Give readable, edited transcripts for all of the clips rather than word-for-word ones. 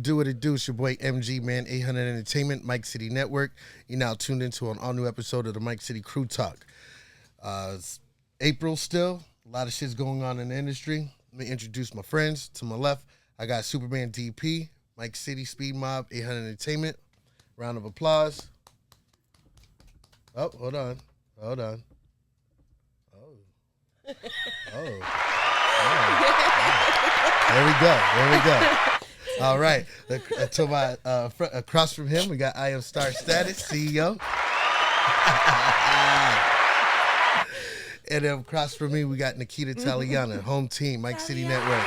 do, what it do. It's your boy MG, man, 800 Entertainment, Mike City Network. You're now tuned into an all-new episode of the Mike City Crew Talk. It's April still. A lot of shit's going on in the industry. Let me introduce my friends. To my left, I got Superman DP, Mike City Speed Mob, 800 Entertainment. Round of applause. Oh, hold on. Oh. There we go. All right. To my across from him, we got I Am Star Status, CEO. And then across from me, we got Nikita Taliana, home team, Mike City Network.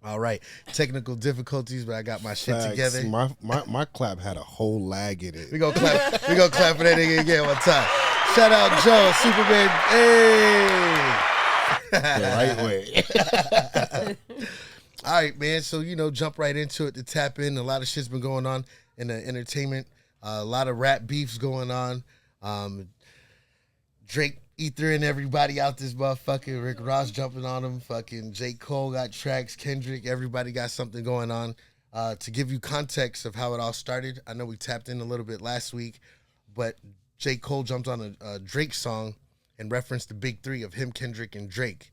All right. Technical difficulties, but I got my shit together. My clap had a whole lag in it. We gonna clap for that nigga again one time. Shout out Joe, Superman. Hey. The right way. All right, man. So, jump right into it to tap in. A lot of shit's been going on in the entertainment. A lot of rap beefs going on. Drake ethering everybody out this motherfucker. Rick Ross jumping on him. Fucking JCOLE got tracks. Kendrick, everybody got something going on. To give you context of how it all started, I know we tapped in a little bit last week, but JCOLE jumped on a Drake song and referenced the big three of him, Kendrick, and Drake.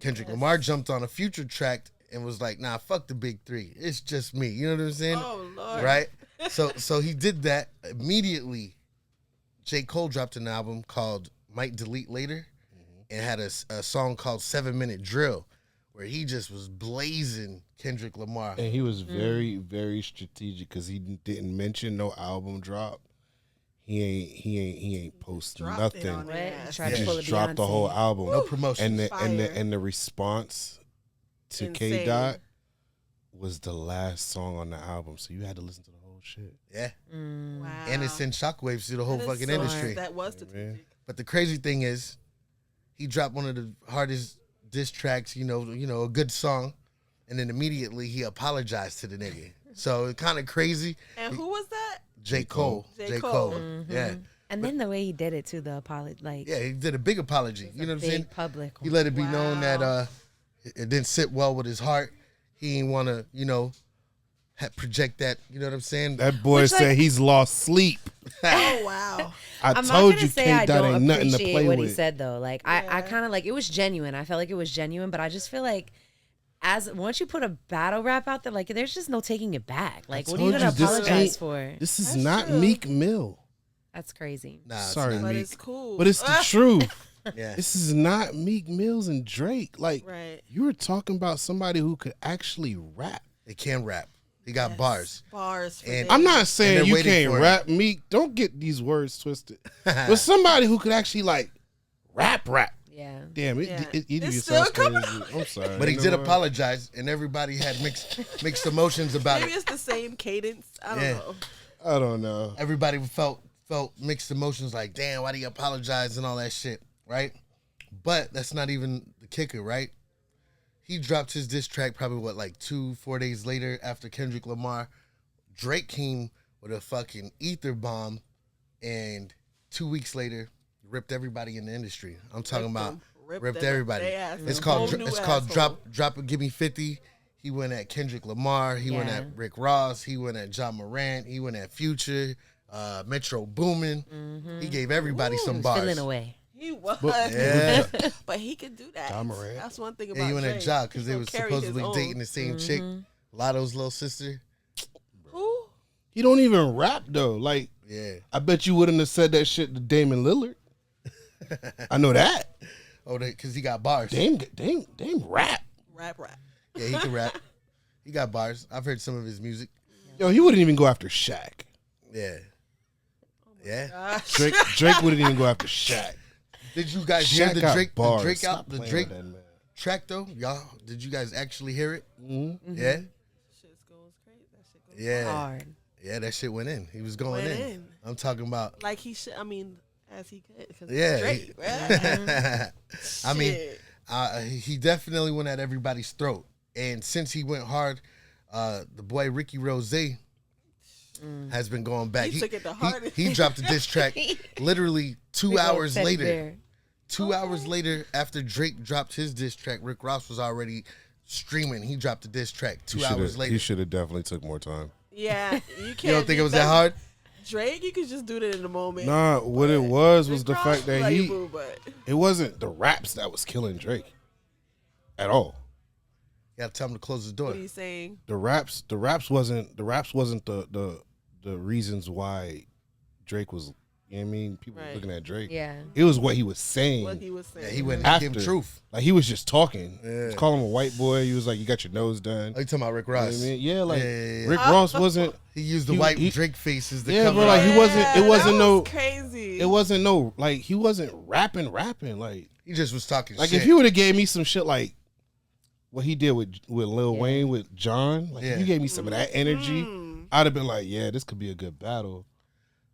Kendrick Lamar jumped on a Future track and was like, nah, fuck the big three. It's just me. You know what I'm saying? Oh, Lord. Right? So he did that. Immediately, J. Cole dropped an album called Might Delete Later and had a song called 7 Minute Drill where he just was blazing Kendrick Lamar. And he was very, very strategic because he didn't mention no album drop. He ain't posted nothing. He just dropped the whole album. No promotion. And the response to K Dot was the last song on the album, so you had to listen to the whole shit. Yeah. Wow. And it sent shockwaves through the whole fucking industry. That was strategic. But the crazy thing is, he dropped one of the hardest diss tracks, a good song, and then immediately he apologized to the nigga. So it's kind of crazy. And who was that? J. Cole. J. Cole. Mm-hmm. Yeah. And then the way he did it too, the apology, he did a big apology. You know what I'm saying? Public. He let it be known that it didn't sit well with his heart. He didn't want to, project that. You know what I'm saying? That boy said he's lost sleep. Oh, wow. I'm told not you, say K I Dot don't ain't nothing to appreciate play what with. he said though. Like I kind of it was genuine. I felt like it was genuine, but I just feel like once you put a battle rap out there, like there's just no taking it back. Like what are you gonna apologize for? This is not Meek Mill. That's crazy. Nah, sorry, But Meek. it's cool. But it's the truth. Yeah. This is not Meek Mills and Drake. Like you were talking about somebody who could actually rap. They can rap. He got bars. Bars. And I'm not saying you waiting can't for rap, Meek. Don't get these words twisted. But somebody who could actually rap. Yeah. Damn, Yeah. it It's still coming I'm sorry. But he did apologize, and everybody had mixed emotions about Maybe it. it's the same cadence. I don't know. I don't know. Everybody felt mixed emotions, like, damn, why do you apologize and all that shit, right? But that's not even the kicker, right? He dropped his diss track probably, 2-4 days later after Kendrick Lamar. Drake came with a fucking ether bomb, and 2 weeks later, ripped everybody in the industry. I'm talking about ripped everybody. It's called Drop It, Give Me 50. He went at Kendrick Lamar. He went at Rick Ross. He went at John Morant. He went at Future, Metro Boomin. He gave everybody some bars. Feeling away. He was. Yeah. But he could do that. John Morant. That's one thing about And he went at Drake. Ja because He they gonna was carry supposedly his own. dating the same chick, Lotto's little sister. Who? He don't even rap though. Like, Yeah. I bet you wouldn't have said that shit to Damon Lillard. I know that. Oh, because he got bars. Dame rap. Rap. Yeah, he can rap. He got bars. I've heard some of his music. Yo, he wouldn't even go after Shaq. Yeah. Yeah. Gosh. Drake wouldn't even go after Shaq. Did you guys Shaq hear the got Drake bars. the Stop playing Drake with that, man. track though? Y'all, did you guys actually hear it? Mm-hmm. Yeah. Shit goes crazy. That shit goes Yeah. Hard. Yeah, that shit went in. He was going Went in. in. I'm talking about. like he should. I mean, as he could. 'Cause Yeah. Drake, right? I mean, Shit. he definitely went at everybody's throat. And since he went hard, the boy Ricky ROZAY has been going back. He took it the hardest. He dropped a diss track literally 2 hours later. Bear. 2 hours later, after Drake dropped his diss track, Rick Ross was already streaming. He dropped a diss track 2 He hours later. He should have definitely took more time. Yeah, you can't. You don't think it was that hard? Drake, you could just do that in a moment. Nah, what it was Rick the Ross fact that label, but it wasn't the raps that was killing Drake at all. You gotta tell him to close the door. what are you saying? The raps wasn't the reasons why Drake was. You know what I mean? People Right. were looking at Drake. Yeah. It was what he was saying. What he was saying. Yeah, he went After. and gave truth. Like he was just talking. Yeah. He was calling him a white boy. He was like, "You got your nose done." Oh, you talking about Rick You know what Ross? I mean? Yeah, like Yeah. Rick Ross wasn't. He used the He- white he- Drake faces to Yeah, cover bro, like, up. he wasn't- it wasn't that no- was crazy. It wasn't no like he wasn't rapping. Like He just was talking like shit. if you would have gave me some shit like what he did with Lil Yeah. Wayne with John, like Yeah. if you gave me some of that energy, Mm. I'd have been like, yeah, this could be a good battle.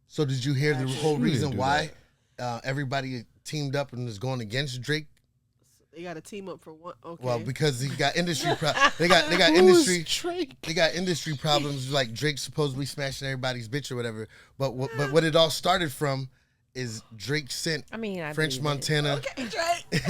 So did you hear the whole You didn't reason do why everybody teamed up and is going against Drake? They got to team up for one. Okay. Well, because he got industry they got Who's industry Drake? they got industry problems like Drake supposedly smashing everybody's bitch or whatever. But what it all started from is Drake sent I mean, I French believe it. Montana. okay, Drake.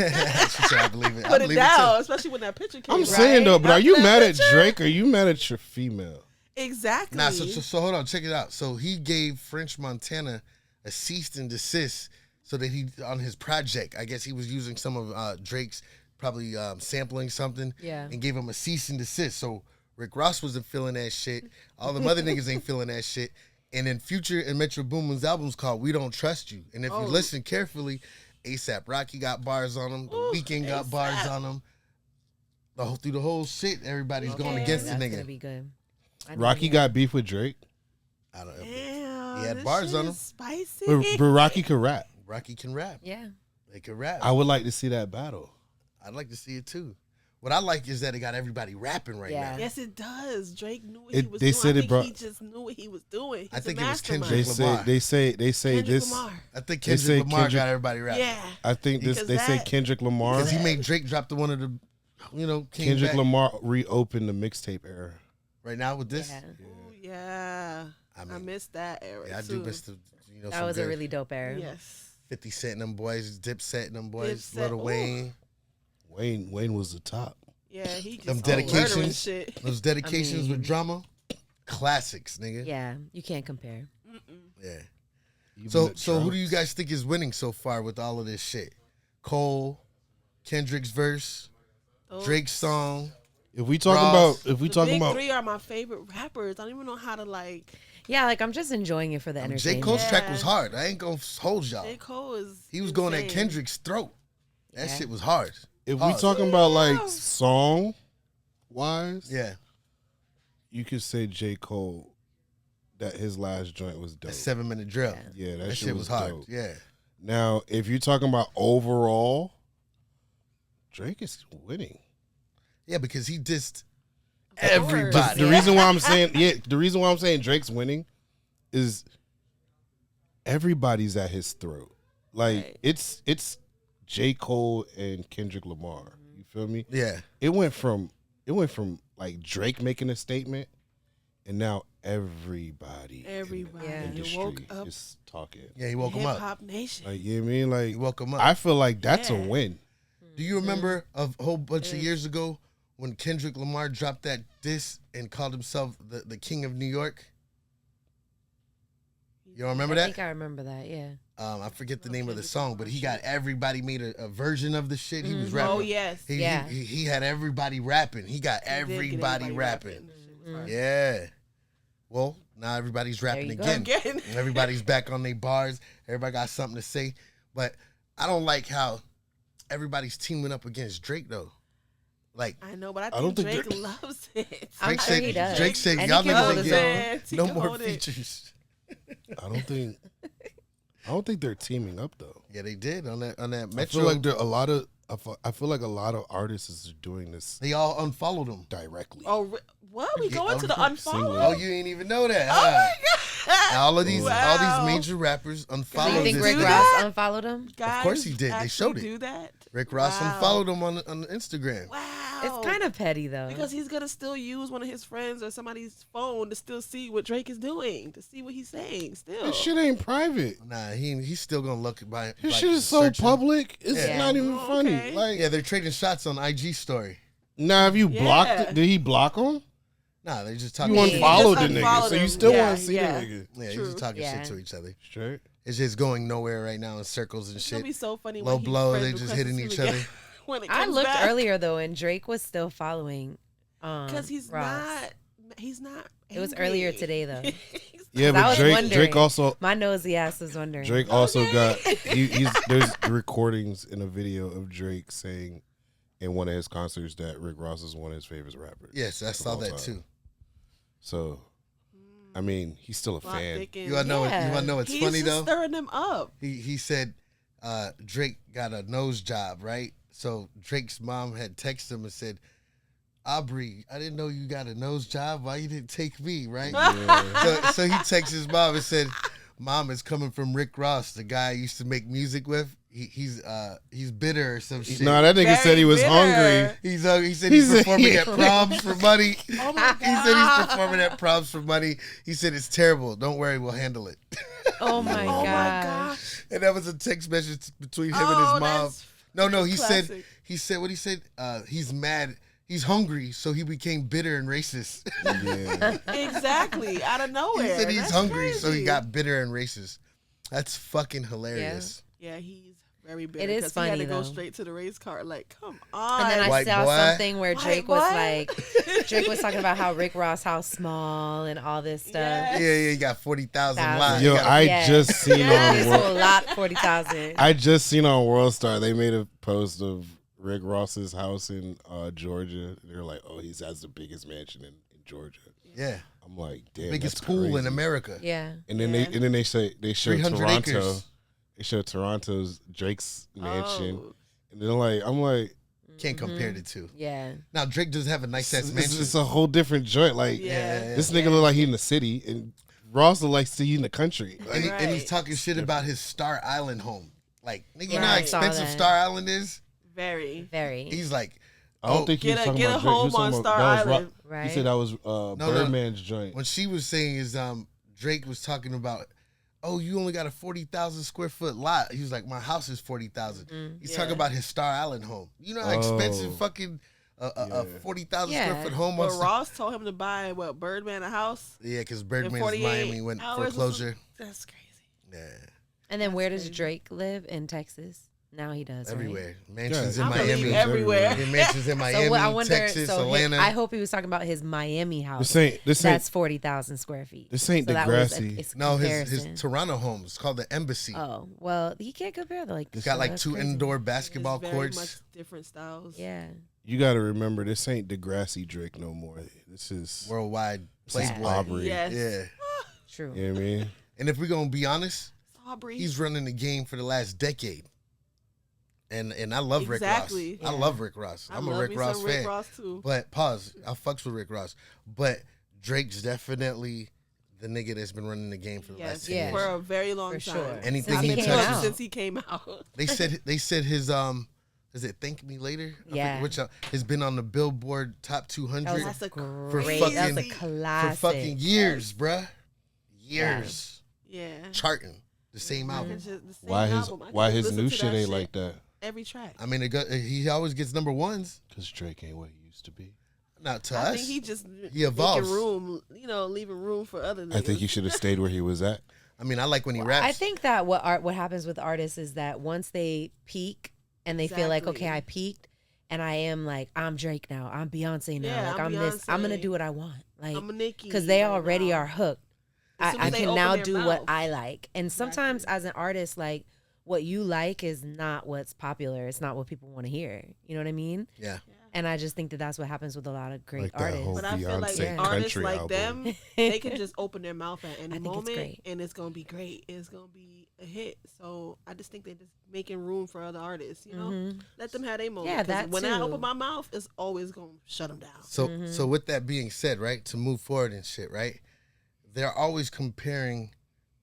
She said, I believe it. I Put it believe down, too. especially when that picture came. I'm right? saying though, but are you After mad that at picture? Drake or are you mad at your female? Exactly. Nah, so hold on, check it out. So he gave French Montana a cease and desist so that he on his project. I guess he was using some of Drake's probably sampling something. Yeah. And gave him a cease and desist. So Rick Ross wasn't feeling that shit. All the other niggas ain't feeling that shit. And then Future and Metro Boomin's album's called We Don't Trust You. And if you listen carefully, ASAP Rocky got bars on him. The Weeknd got bars on him. Through the whole shit, everybody's going Yeah, against the that's nigga. gonna be good. I didn't Rocky hear got beef with Drake, I don't know. Damn, He had this bars shit on him. is Spicy. but Rocky could rap. Rocky can rap. Yeah. They can rap. I would like to see that battle. I'd like to see it too. What I like is that it got everybody rapping right Yeah. now. Yes, it does. Drake knew what It- he was they doing. said I it think brought- he just knew what he was doing. He's I think a it was mastermind. Kendrick Lamar. They say Kendrick this. Lamar. I think They Kendrick say Lamar Kendrick- got everybody rapping. Yeah. I think this. Because They say that- Kendrick Lamar. Because he made Drake drop the one of the, came Kendrick back Lamar reopened the mixtape era. right now with this. Yeah. Ooh, yeah. I I, mean, missed that era Yeah, I too. do miss the, That some was a good really dope era. Yes. 50 Cent and them boys, Dipset and them boys, Dipset, Lil ooh. Wayne. Wayne was the top. Yeah, he just Them murdering dedications. shit. Those dedications I mean- with drama, classics, nigga. Yeah, you can't compare. Yeah. Even So the who do you drums. guys think is winning so far with all of this shit? Cole, Kendrick's verse, Those- Drake's song. If we talking Ross. about, if we the talking big about, three are my favorite rappers. I don't even know how to like. Yeah, like I'm just enjoying it for the J. entertainment. Cole's track Yeah. was hard. I ain't gonna hold y'all. J. Cole is. He was going at insane. Kendrick's throat. That Yeah. shit was hard. if we Hard. talking about like song wise, Yeah, you could say J. Cole that his last joint was dope. a 7-minute drill. Yeah, That shit was hard. dope. Yeah. Now, if you're talking about overall, Drake is winning. Yeah, because he dissed course. everybody. The reason why I'm saying the reason why I'm saying Drake's winning is everybody's at his throat. Like Right. it's J. Cole and Kendrick Lamar. You feel me? Yeah. It went from like Drake making a statement, and now everybody Everybody. Yeah. in the You woke industry up. is talking. Yeah, he woke him Hip up. Hop Nation. Like you know what I mean? Like He woke him up. I feel like that's a Yeah. win. Do you remember a whole bunch of years ago when Kendrick Lamar dropped that diss and called himself the king of New York? You don't remember I that? think I remember that. Yeah. I forget the name of the song, but he got everybody made a version of the shit he was rapping. Oh yes. He, Yeah. he had everybody rapping. He got He did get everybody rapping. That shit was fire. Yeah. Well, now everybody's rapping you go. again. Again. Everybody's back on their bars. Everybody got something to say. But I don't like how everybody's teaming up against Drake though. Like I know, but I don't think think Drake loves it. I'm Drake sure said, he does. Drake said And y'all he can niggas hold ain't his getting He no can more hold it. features. I don't think they're teaming up though. Yeah, they did on that Metro. I feel like there are a lot of I feel like a lot of artists are doing this they all unfollowed him. directly. What? We Yeah, going to the single. Oh, unfollow? you ain't even know that. Oh huh? my god! All of these Wow. major rappers Do unfollowed you think this. Rick do nigga. Ross that? unfollowed him? Guys course he did. They actually showed it. Do that? Rick Ross Wow. unfollowed him on Instagram. Wow. It's kind of petty though. because he's gonna still use one of his friends or somebody's phone to still see what Drake is doing, to see what he's saying. Still, This shit ain't private. Nah, he's still gonna look by. His like, shit is so searching. public. It's Yeah. not even Oh, funny. okay. Like Yeah, they're trading shots on IG story. Now, have you Yeah. blocked? Did he block him? Nah, they just You talking. want- shit. unfollowed the Just nigga, unfollowed so you him. still Yeah, want to see yeah. the nigga. Yeah, he's True. just talking Yeah. shit to each other. Straight. It's just going nowhere right now in circles and It's gonna shit. be so funny. Low when he blow, friend they just requests hitting him each again other. when it I comes looked back. earlier though, and Drake was still following. Because he's Ross. not. He's not. It was angry. earlier today, though. Yeah, I but was Drake wondering. also My nosy ass was wondering. Drake also got he's there's recordings in a video of Drake saying in one of his concerts that Rick Ross is one of his favorite rappers. Yes, I of saw all that time. too. So, I mean, he's still a Plot fan. thickens. You wanna know? Yeah. You wanna know what's He's funny just though? stirring them up. He said Drake got a nose job, right? So Drake's mom had texted him and said, Aubrey, I didn't know you got a nose job. Why you didn't take me, right? So he texts his mom and said, Mom, it's coming from Rick Ross, the guy I used to make music with. He's bitter or some shit. No, that nigga Very said he was bitter. hungry. He said he's said- performing at proms for money. Oh my He said he's performing at proms for money. He said it's terrible. Don't worry, we'll handle it. Oh my Oh my god. gosh. And that was a text message between him and Oh, his mom. that's No, he classic. said what he said. He's mad. He's hungry, so he became bitter and racist. Yeah. Exactly. Out of He nowhere. said he's That's hungry, so he crazy. got bitter and racist. That's fucking hilarious. Yeah, he's very bitter. It is 'cause he had funny, to go though. straight to the race car. Like, come on. And then I White saw boy. something where White Drake was boy. like, Drake was talking about how Rick Ross house small and all this stuff. Yeah. Yeah, he got 40,000 Thousand. lives. Yo, He got- I Yeah. just seen His on whole World, lot 40,000. I just seen on World Star they made a post of Rick Ross's house in Georgia. They're like, oh, he has the biggest mansion in Georgia. yeah, I'm like, damn, biggest that's pool in crazy. America. Yeah. And then Yeah. they show 300 Toronto. acres. They show Toronto's Drake's mansion, Oh, and then I'm like, Can't compare the two. Yeah. Now Drake does have a nice ass it's mansion. just a whole different joint. Like yeah. this nigga look like he in the city, and Ross look like he in the country. And, Like, and he's Right. talking shit about his Star Island home. Like, nigga, you know how Right. Saw expensive that. Star Island is? Very. Very. He's like, I don't Oh, think he was Get a talking get a about Drake. He home was talking on about- Star that was Island. Right. He said that was no. Birdman's joint. what she was saying is Drake was talking about, oh, you only got a 40,000 square foot lot. He was like, my house is 40,000. He's Yeah. talking about his Star Island home. You know how expensive Oh. fucking a 40,000 Yeah. square foot home But was? Ross told him to buy Birdman a house. Yeah, because in Birdman's 48 Miami went hours or foreclosure. something. That's crazy. Yeah, And then where does crazy. Drake live? In Texas? Now he does. right? everywhere. Mansions Yeah, in I believe Miami. everywhere. Yeah, mansions in Miami, So what I wonder. Texas, so Atlanta. I hope he was talking about his Miami house. This ain't That's 40,000 square feet. This ain't So that was Degrassi. it's No, his comparison. Toronto home is called the Embassy. Oh well, he can't compare. Like It's got like that's 2 crazy. indoor basketball It's very courts. much different styles. Yeah. You got to remember, this ain't Degrassi Drake no more. This is Worldwide Playboy. Aubrey. Yes. Yeah. True. You know what I mean? And if we're gonna be honest, Aubrey. he's running the game for the last decade. And I love Exactly. Rick Ross. I Yeah. love Rick Ross. I I'm a love Rick me Ross some fan. Rick Ross too. But pause. I fucks with Rick Ross. But Drake's definitely the nigga that's been running the game for the last Yes, 10 Yeah. for years. a very long For time. sure. Anything I've he been came feeling touches. out. since he came out. They said his is it Thank Me Later? I forget Yeah. which has been on the Billboard Top That 200 was That's a great. fucking- That's a for classic. for fucking years, bruh. Years. Yeah. Charting the same album. It's just the same Why his album. I can why just his listen new to shit that ain't like that? every track. I mean, he always gets number ones. Because Drake ain't what he used to be. Not to I us. think he just He evolves. making room, leaving room for other. I think niggas. he should have stayed where he was at. I mean, I like when he raps. I think that what happens with artists is that once they peak and they feel like, Exactly. okay, I peaked and I am like, I'm Drake now, I'm Beyonce now, Yeah, like I'm I'm this, I'm gonna Beyonce. do what I want, like I'm a Nicki because they right already now. are hooked. As soon I as they can open now their do mouth. what I like, and sometimes as an artist, like what you like is not what's popular. It's not what people want to hear. You know what I mean? yeah. And I just think that that's what happens with a lot of great Like that artists. whole But I feel like Beyonce artists country like album. them, they can just open their mouth at any I think it's moment, great. and it's gonna be great. It's gonna be a hit. So I just think they're just making room for other artists. Mhm. Let them have their moment. Yeah, 'Cause that when I too. open my mouth, it's always gonna shut them down. So so with that being said, right, to move forward and shit, right, they're always comparing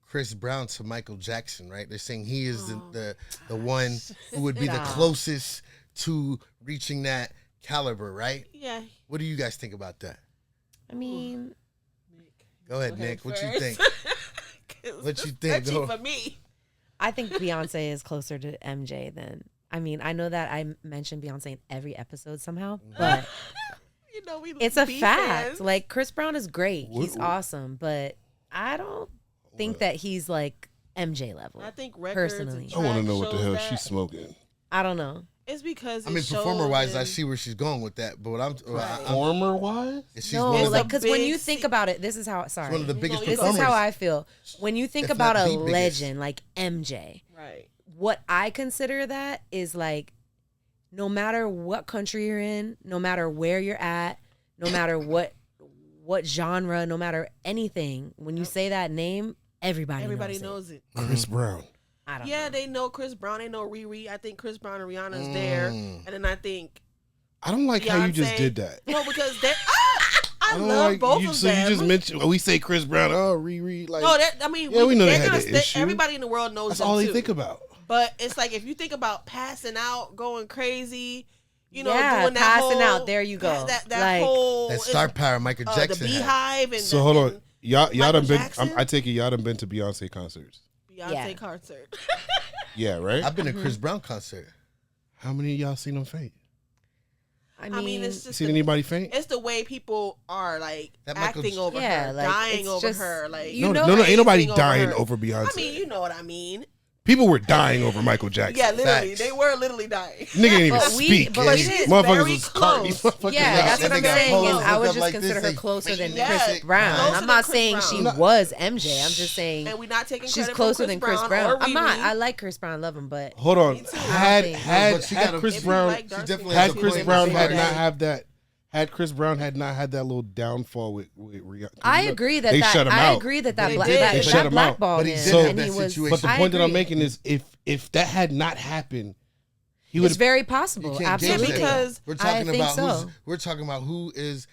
Chris Brown to Michael Jackson, right? They're saying he is the one who would be the Stop. closest to reaching that caliber, right? Yeah. What do you guys think about that? I mean, Go ahead, Nick. What you think? 'Cause What you it's think? touchy Go. for me? I think Beyonce is closer to MJ than I mean, I know that I mentioned Beyonce in every episode somehow, but You know, we it's a be fact. fans. Like, Chris Brown is great. He's What- awesome, but I don't think that he's like MJ level. I think records personally. and I want to track know what the shows hell that. she's smoking. I don't know. It's because I mean, it shows performer-wise, I and- see where she's going with that. But what I'm Former wise? she's No, one of like, the, because when big you think about it, this is how. Sorry, one of the biggest This this performers. is how I feel. When you think If about not a the biggest. legend like MJ, right. what I consider that is like, no matter what country you're in, no matter where you're at, no matter what genre, no matter anything, when you say that name, everybody knows it. it. Chris Brown. I don't Yeah, know. they know Chris Brown. They know Riri. I think Chris Brown and Rihanna's there, Mm. and then I think I don't like how you just Beyonce- did that. no, because they. I don't love like both you. of So them. you just mentioned we say Chris Brown. Oh, Riri. Like No, I mean, Yeah, we know they they're had gonna that stay- issue. Everybody in the world knows that's them all they too. think about. But it's like if you think about passing out, going crazy, you know, Yeah, doing that passing whole, out, there you go. That Like, whole that star power Michael the Jackson had. Beehive and So hold on, and y'all Michael done been. Jackson? I take it y'all done been to Beyonce concerts. Beyonce Yeah. concert. Yeah, right. I've been to Chris Brown concert. How many of y'all seen him faint? I I mean, mean, it's just Seen the, anybody faint? it's the way people are like That Michael acting J- over Yeah, her, like, dying it's over just- her. Like you No, know ain't nobody anything over dying her. over Beyonce. I mean, you know what I mean. People were dying over Michael Jackson. Yeah, literally, Facts. they were literally dying. Nigga didn't even But speak. but Yeah, we he- did. Motherfuckers very was carting. close. Motherfuckers Yeah, was that's Yeah, what I'm they got saying. poses Is I up would just like consider this, her like, closer than Yeah, Chris Brown. closer I'm than not Chris saying Brown. she No. was MJ. I'm just saying And we're not taking she's credit closer from than Chris Brown. or I'm not. Riri. I like Chris Brown, love him, but Hold on. Me too. Had No, had but she had got a- Chris If you Brown like dark definitely skin, has had a Chris point. Brown She had has not a- have that. Had Chris Brown had not had that little downfall with Rihanna. I agree that they that shut him I out. agree that They that did. that, They that shut him out. blackballed But he him, did in and that he was. situation. But the I point that I'm agree. making is if that had not happened, he would It's have. very You possible. can't gauge Absolutely. that. because we're I talking think about so. we're talking about who is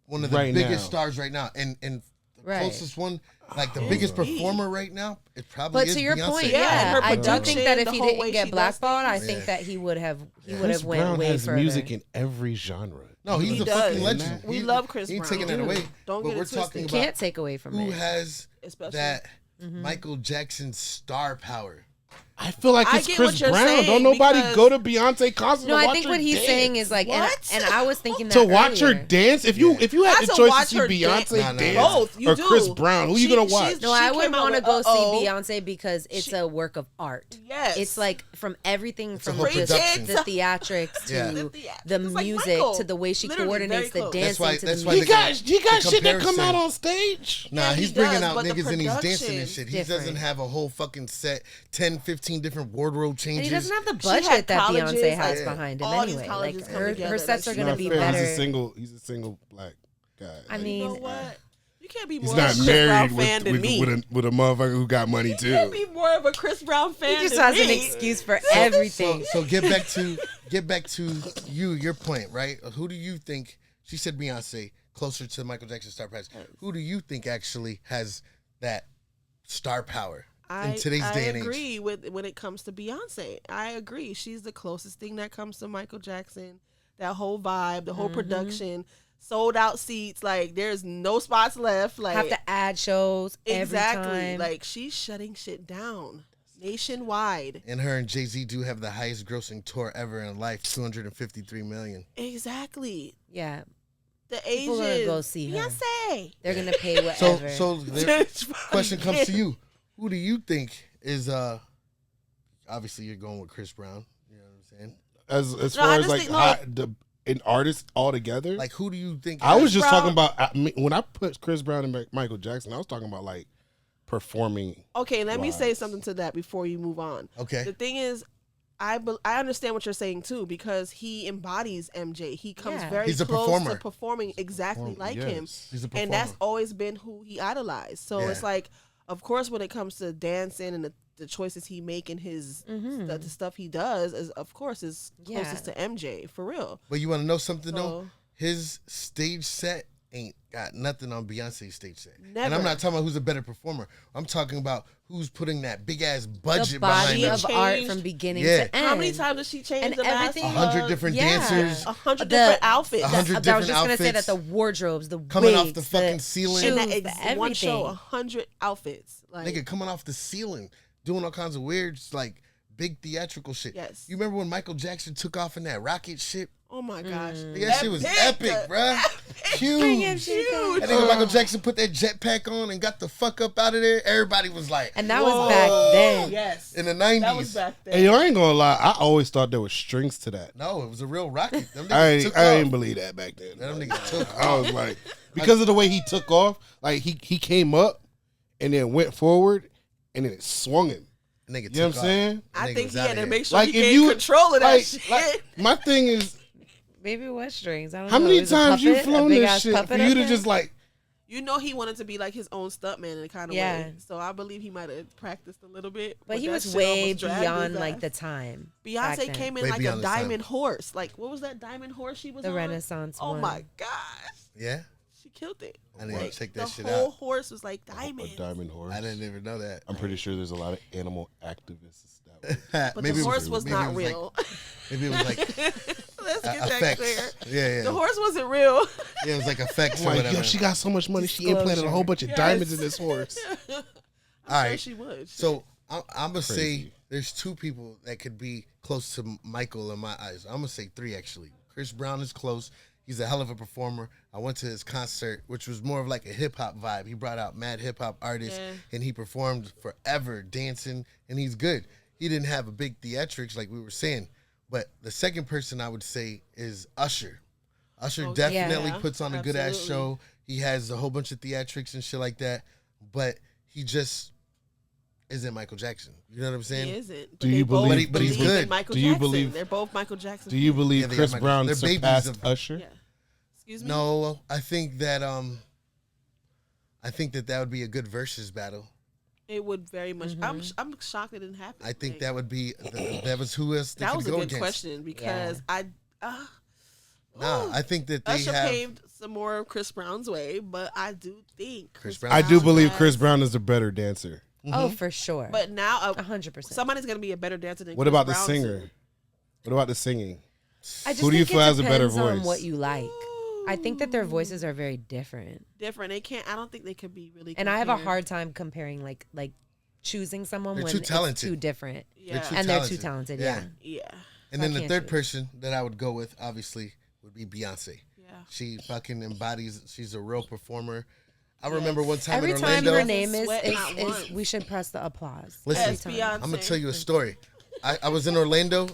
one of the Right biggest now. stars right now, and the Right. closest one, like the biggest performer right now, it probably But is to your Beyonce. point, Yeah, and yeah, her I do production, think that if the he whole didn't way get she does blackballed, I things. think Yeah. that he would have Chris went Brown way has further. music in every genre. No, he's He a does. fucking legend. We He- love Chris He ain't Brown. taking that Dude, away. don't but get we're it talking twisted. about Can't take away from who it. has Especially that Michael Jackson star power. I feel like I it's get Chris what you're Brown. saying Don't nobody because- go to Beyonce concert. No, to I watch think her what he's dance. saying is like, and What? I was thinking that to watch her earlier. dance. If you had Not the to choice watch to see her Beyonce dance. dance Both, you or do. Chris Brown, who you gonna watch? she's- No, I She would came out want to with go see Uh-oh. Beyonce because it's a work of art. Yes. It's like from everything a from whole just production. the theatrics to Yeah. The theatrics. the It's like music Michael. to the way she Literally coordinates very the close. dancing why- to that's the why He music. got the shit that come comparison. out on stage. Nah, Yeah, he's he bringing does, out but the niggas and he's dancing and production shit. He different. doesn't have a whole fucking set, 10, 15 different wardrobe changes. And he doesn't have the She had budget that colleges, Beyonce has like, behind him all these anyway. colleges Like come her together, sets like, are gonna Not be fair. better. He's a single black guy. I Like, mean, You know what? You can't be he's more not of a Chris Brown married fan than me. with a motherfucker who got money You can't too. be more of a Chris Brown fan he just than has me. an excuse for everything. So get back to your point, right? Who do you think? She said Beyonce closer to Michael Jackson star power. Who do you think actually has that star power in today's day and I age? agree with when it comes to Beyonce. I agree. She's the closest thing that comes to Michael Jackson. That whole vibe, the whole production, sold out seats. Like there's no spots left. Like Have to add shows exactly. every time. Like she's shutting shit down nationwide. And her and Jay-Z do have the highest grossing tour ever in life, 253 million. Exactly. yeah, The People Asians. gonna go see her. Beyonce. they're gonna pay So whatever. so the question comes to you. Who do you think is obviously you're going with Chris Brown, you know what I'm saying? As No, far I as just like think, an artist altogether. Like who do you think I was has- just Brown- talking about when I put Chris Brown and Michael Jackson. I was talking about like performing. Okay, let me say Wise. something to that before you move on. Okay. The thing is, I understand what you're saying too because he embodies MJ. He comes Yeah. very He's a close performer. to performing exactly like him, He's a performer. and that's always been who he idolized. So Yeah. it's like, of course, when it comes to dancing and the choices he make and his the stuff he does is of course is closest Yeah. to MJ for real. But you want to know something though? So- His stage set ain't got nothing on Beyonce's stage set. And Never. I'm not talking about who's a better performer. I'm talking about who's putting that big ass the budget behind body it. of art Changed. from beginning Yeah. to end. How many times has she changed And the last everything- 100 different Yeah. dancers 100 The- different outfits? 100 I was different just gonna say that outfits the wardrobes, the coming off wigs, the fucking ceiling. shoes, and that the one show, everything. 100 outfits. Like Nigga coming off the ceiling, doing all kinds of weird like big theatrical shit. Yes. You remember when Michael Jackson took off in that rocket ship? Oh my gosh. That shit was epic, bruh. Huge. Huge. And then Michael Jackson put that jetpack on and got the fuck up out of there. Everybody was like, And that was back then. Yes. in the 90s. That was back then. Hey, yo, I ain't gonna lie. I always thought there was strings to that. No, it was a real rocket. Them I niggas took didn't off. believe that back then. Them niggas took I off. was like, because of the way he took off, like he came up and then went forward and then it swung him. Nigga You know what I'm took off. saying? I Nigga think was he outta had to here. make sure Like, he if gained you- control of that Like, shit. like, my thing is, Maybe it was strings. I don't how know. many It was a times you puppet, a flown big this ass shit puppet for you up to there? just like, You know he wanted to be like his own stuntman in a kind of Yeah. way. So I believe he might have practiced a little bit. But he that was shit way almost dragged beyond his like ass. the time. back Beyonce then. came in Way like a beyond the time. diamond horse. Like what was that diamond horse she was The on? Renaissance Oh one. my gosh. Yeah? She killed it. I need to check that the shit whole out. horse was like a diamond. diamond horse. I didn't even know that. I'm pretty sure there's a lot of animal activists that would But Maybe the it horse was maybe it not like- real. maybe it was like Let's get that effects. clear. Yeah. The horse wasn't real. Yeah, it was like effects I'm or like, whatever. yo, she got so much money, she implanted a whole bunch of Yes. diamonds in this horse. I'm All sure right. she would. So I'm gonna say Crazy. there's two people that could be close to Michael in my eyes. I'm gonna say three actually. Chris Brown is close. He's a hell of a performer. I went to his concert, which was more of like a hip hop vibe. He brought out mad hip hop artists, Yeah. and he performed forever dancing, and he's good. He didn't have a big theatrics like we were saying, but the second person I would say is Usher. Usher Oh, definitely yeah. puts on a good ass Absolutely. show. He has a whole bunch of theatrics and shit like that, but he just isn't Michael Jackson. You know what I'm saying? He isn't. But Do they you both believe- but he's believe in good. Michael Do you Jackson. believe- They're both Michael Jackson. Do you fans. believe Yeah, they Chris are Brown they're babies surpassed of- Usher? Yeah. Excuse me. No, I think that that would be a good versus battle. It would very much. I'm shocked it didn't happen. I think Like, that would be that was who else they that could was a go good against. question because I. Nah, I think that they Usher have paved some more of Chris Brown's way, but I do think Chris Brown. I do believe has- Chris Brown is the better dancer. Oh, for sure. But now 100%. somebody's gonna be a better dancer than. What Chris about the Brown singer? too. What about the singing? I just Who do you think feel it has a better depends on voice? what you like. I think that their voices are very different, Different. They can't. I don't think they could be really. and I have a compared. hard time comparing like choosing someone They're when too it's talented. too different, Yeah. too and they're too talented. talented. Yeah. Yeah. And So I then the can't third choose. person that I would go with, obviously, would be Beyonce. Yeah. She fucking embodies. She's a real performer. I remember one time Every in time Orlando. her name Sweat not is once. we should press the applause. Listen, every Yes, time. Beyonce. I'm gonna tell you a story. I was in Orlando,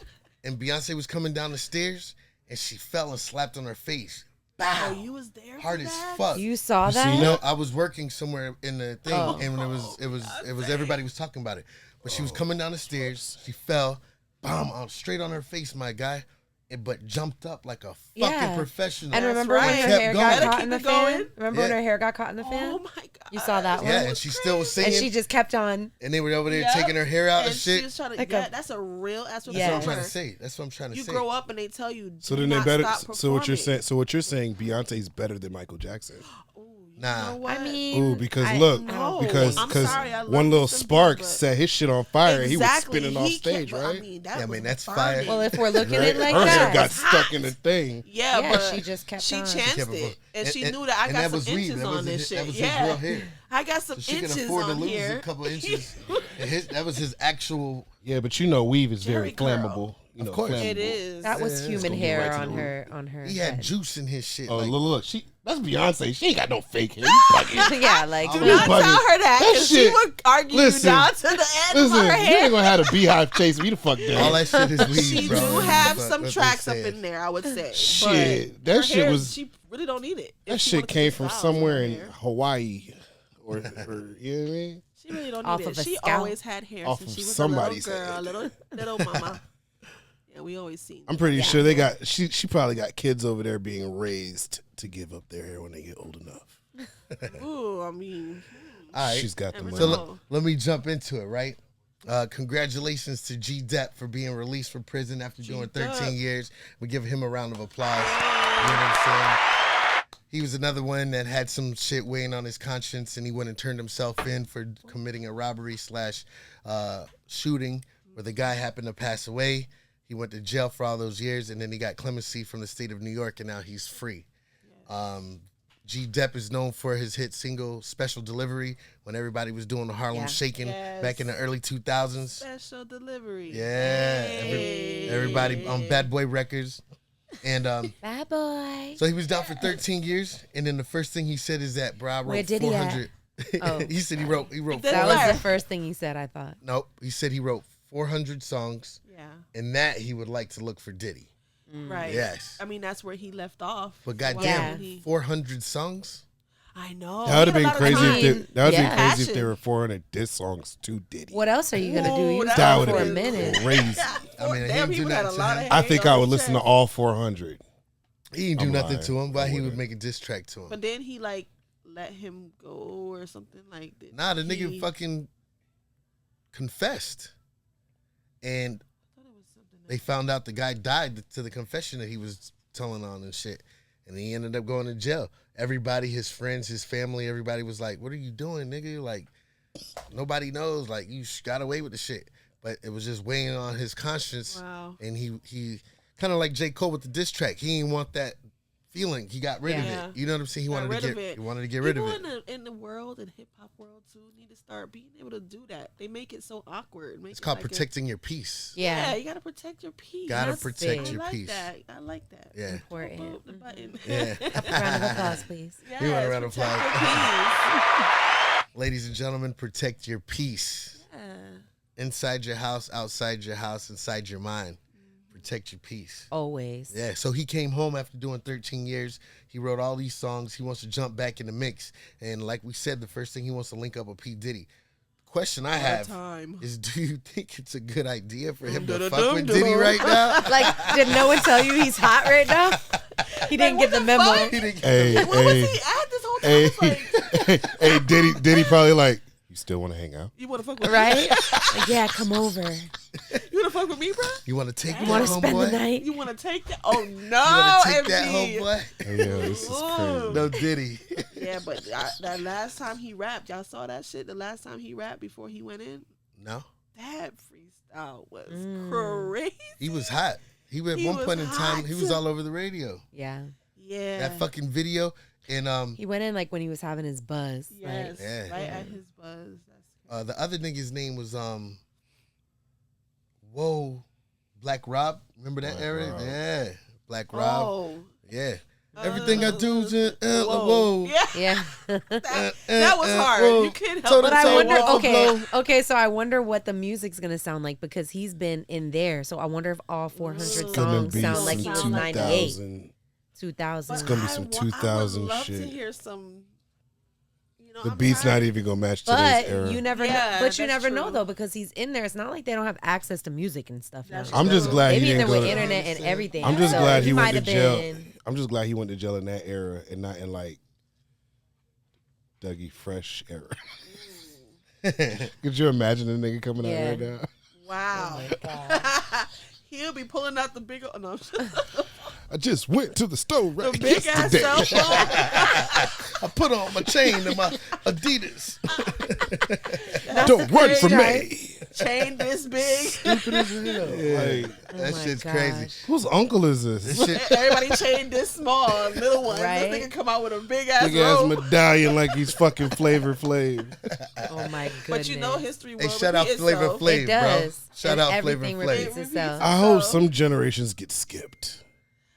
and Beyonce was coming down the stairs, and she fell and slapped on her face. Bow. Oh, you was there. Hard for as that? fuck. You saw You that? seen No, I was working somewhere in the thing, Oh. and it was everybody was talking about it. But she was coming down the stairs. She fell, straight on her face, my guy, but jumped up like a fucking Yeah. professional. And remember right. when her Kept hair going. got Gotta caught keep in the it fan? going. Remember when Yeah. her hair got caught in the fan? Oh my god. You saw that one? Yeah, and she still was singing, And she just kept on. and they were over there Yep. taking her hair out and, And shit. she was trying to. Like yeah, a- that's a real. That's what Yeah. That's what I'm I'm trying to say. That's what I'm trying to You say. grow up and they tell you. So do then they not better. stop So what you're performing. saying? So what you're saying? Beyonce's better than Michael Jackson. Ooh, you Nah. know what? I mean, Ooh, because I- look, No, because I'm sorry, I love one me little some spark people, but- set his shit on fire, and he was Exactly. spinning off He can't- stage, but, right? I mean, that Yeah, I was mean, that's burning. fire. well, if we're looking at Right? it like Her hair that, got stuck in the thing. Yeah, Yeah, but she just kept she on. chanced She kept it, and she and- knew that I and got that some was weave. inches That was on his- this that shit. was his Yeah, real hair. I got some So she can inches afford to on lose here. a couple inches. And that was his actual. Yeah, but you know, weave is very Jerry curl. flammable. You know, Of course. flammable. It is. that was Yeah, human it's gonna be hair right to on the her on her. He had head. juice in his shit. Oh, like, look, that's Beyonce. She ain't got no fake hair. You fucking- yeah, like Do You not bugging. tell her that That because she shit- would argue Listen, you down to the end Listen, of her you hair. ain't gonna have a beehive chase me the fuck down. all that shit is weed, She bro. do have But some what they tracks up said. in there, I would say. Shit, But that her shit hair, was- She really don't need it. If That she shit wanna keep came the from styles somewhere her in hair. Hawaii, or you know what I mean? She really don't Off need of it. a She scalp. always had hair Off since of she was somebody's a little head. girl, little mama. Yeah, we always seen. I'm pretty sure they got. She probably got kids over there being raised to give up their hair when they get old enough. Ooh, I mean, All right. She's got the Never money. So know. let me jump into it, right? Congratulations to G Depp for being released from prison after doing 13 Depp. years. We give him a round of applause. You know what I'm saying? He was another one that had some shit weighing on his conscience, and he went and turned himself in for committing a robbery / shooting where the guy happened to pass away. He went to jail for all those years, and then he got clemency from the state of New York, and now he's free. G Dep is known for his hit single "Special Delivery" when everybody was doing the Harlem Yeah. Shaking Yes. back in the early 2000s. Special delivery. Yeah, Hey. everybody on Bad Boy Records, and Bad boy. so he was down for 13 years, and then the first thing he said is that, "Bro, I wrote Where did he at? 400." Oh, he said he wrote That that 400. was the first thing he said, I thought. Nope, he said he wrote 400 songs, Yeah. and that he would like to look for Diddy. Right. Yes. I mean, that's where he left off. But So why goddamn, would he- 400 songs. I know. That would have He been had a lot of crazy time. if they, that would Yeah. been crazy if Passion. there were 400 diss songs to Diddy. What else are you going to do? Ooh, You that That talk would for have a been minute. crazy. I mean, he Damn, didn't he do would have nothing a to lot him. of I hate think on I would his listen to chest. all 400. He didn't do I'm nothing lying. to him, but I he would wouldn't. make a diss track to him. But then he like let him go or something like that. Nah, the nigga fucking confessed. And they found out the guy died to the confession that he was telling on and shit. And he ended up going to jail. Everybody, his friends, his family, everybody was like, "What are you doing, nigga?" Like, nobody knows. Like, you got away with the shit. But it was just weighing on his conscience. Wow. And he kind of like J. Cole with the diss track. He didn't want that feeling. He got rid of Yeah. it. You know what I'm saying? He Got wanted rid to of get it. he wanted to get rid of People it. in the world, in hip hop world too, need to start being able to do that. They make it so awkward. Make It's it called like protecting your peace. Yeah, Yeah. you gotta protect your peace. Gotta That's protect big. I your like peace. that. I like that. Yeah. Important. Boop, the button. Yeah. A round of applause, please. Yes, You want a round of protect applause? your peace. Ladies and gentlemen, protect your peace. Yeah. Inside your house, outside your house, inside your mind. Protect your peace. Always. Yeah, so he came home after doing 13 years. He wrote all these songs. He wants to jump back in the mix. And like we said, the first thing he wants to link up with P. Diddy. The question I have Time. is, do you think it's a good idea for him to fuck Dum-dum-dum-dum. with Diddy right now? Like, did no one tell you he's hot right now? He didn't get the memo. He didn't get Hey, the- What was hey, he at this whole time? hey, It's like, hey, Diddy probably like, you still want to hang out? you want to fuck with Right? me? Like, yeah, come over. You want to fuck with me, bro? You want to take You that, Want to spend the homeboy? night? You want to take that? Oh no, You want to take that, MG. homeboy? Hey, yo, this is crazy. No Diddy. Yeah, but that last time he rapped, y'all saw that shit. The last time he rapped before he went in, No. that freestyle was Mm. crazy. He was hot. He at He one was point in time, he was hot. all over the radio. Yeah. Yeah. That fucking video. And He went in like when he was having his buzz. Yes. Yeah. Right at his buzz. That's the other nigga's name was Black Rob. Remember that Black era? Rob. Yeah. Black Rob. Oh. Yeah. Everything I do is Whoa. Yeah. Yeah. That was hard. whoa. You couldn't So help But the I So wonder, whoa, okay, so I wonder what the music's gonna sound like because he's been in there. So I wonder if all 400 It's It's gonna songs be sound some like he was some 98, 2000. 2000. It's gonna be some I 2000 would love shit. to hear some. You know, The I'm beat's not tired. even gonna match But today's era. you never know. Yeah, But you that's never know true. though because he's in there. It's not like they don't have access to music and stuff now. That's I'm just glad Maybe he there didn't with go to. internet and everything. I'm just So glad he went might to have jail. been- I'm just glad he went to jail in that era and not in like Dougie Fresh era. Could you imagine a nigga coming Yeah. out right now? Wow. Oh He'll be pulling out the big. Oh, no. I just went to the store right The big ass yesterday. cell phone. I put on my chain and my Adidas. That's Don't the run from crazy- me. Chain this big. Stupid as hell. Like, Oh that my shit's gosh. crazy. Whose uncle is this? This shit, Everybody chained this small, little one. Right? This nigga come out with a big ass Big ass robe. medallion like he's fucking Flavor Flav. Oh my goodness. But you know, history will hey, shout out repeat Flavor itself. Flav, It bro. does. Shout And out Flavor everything Flav. repeats itself. I hope So- some generations get skipped.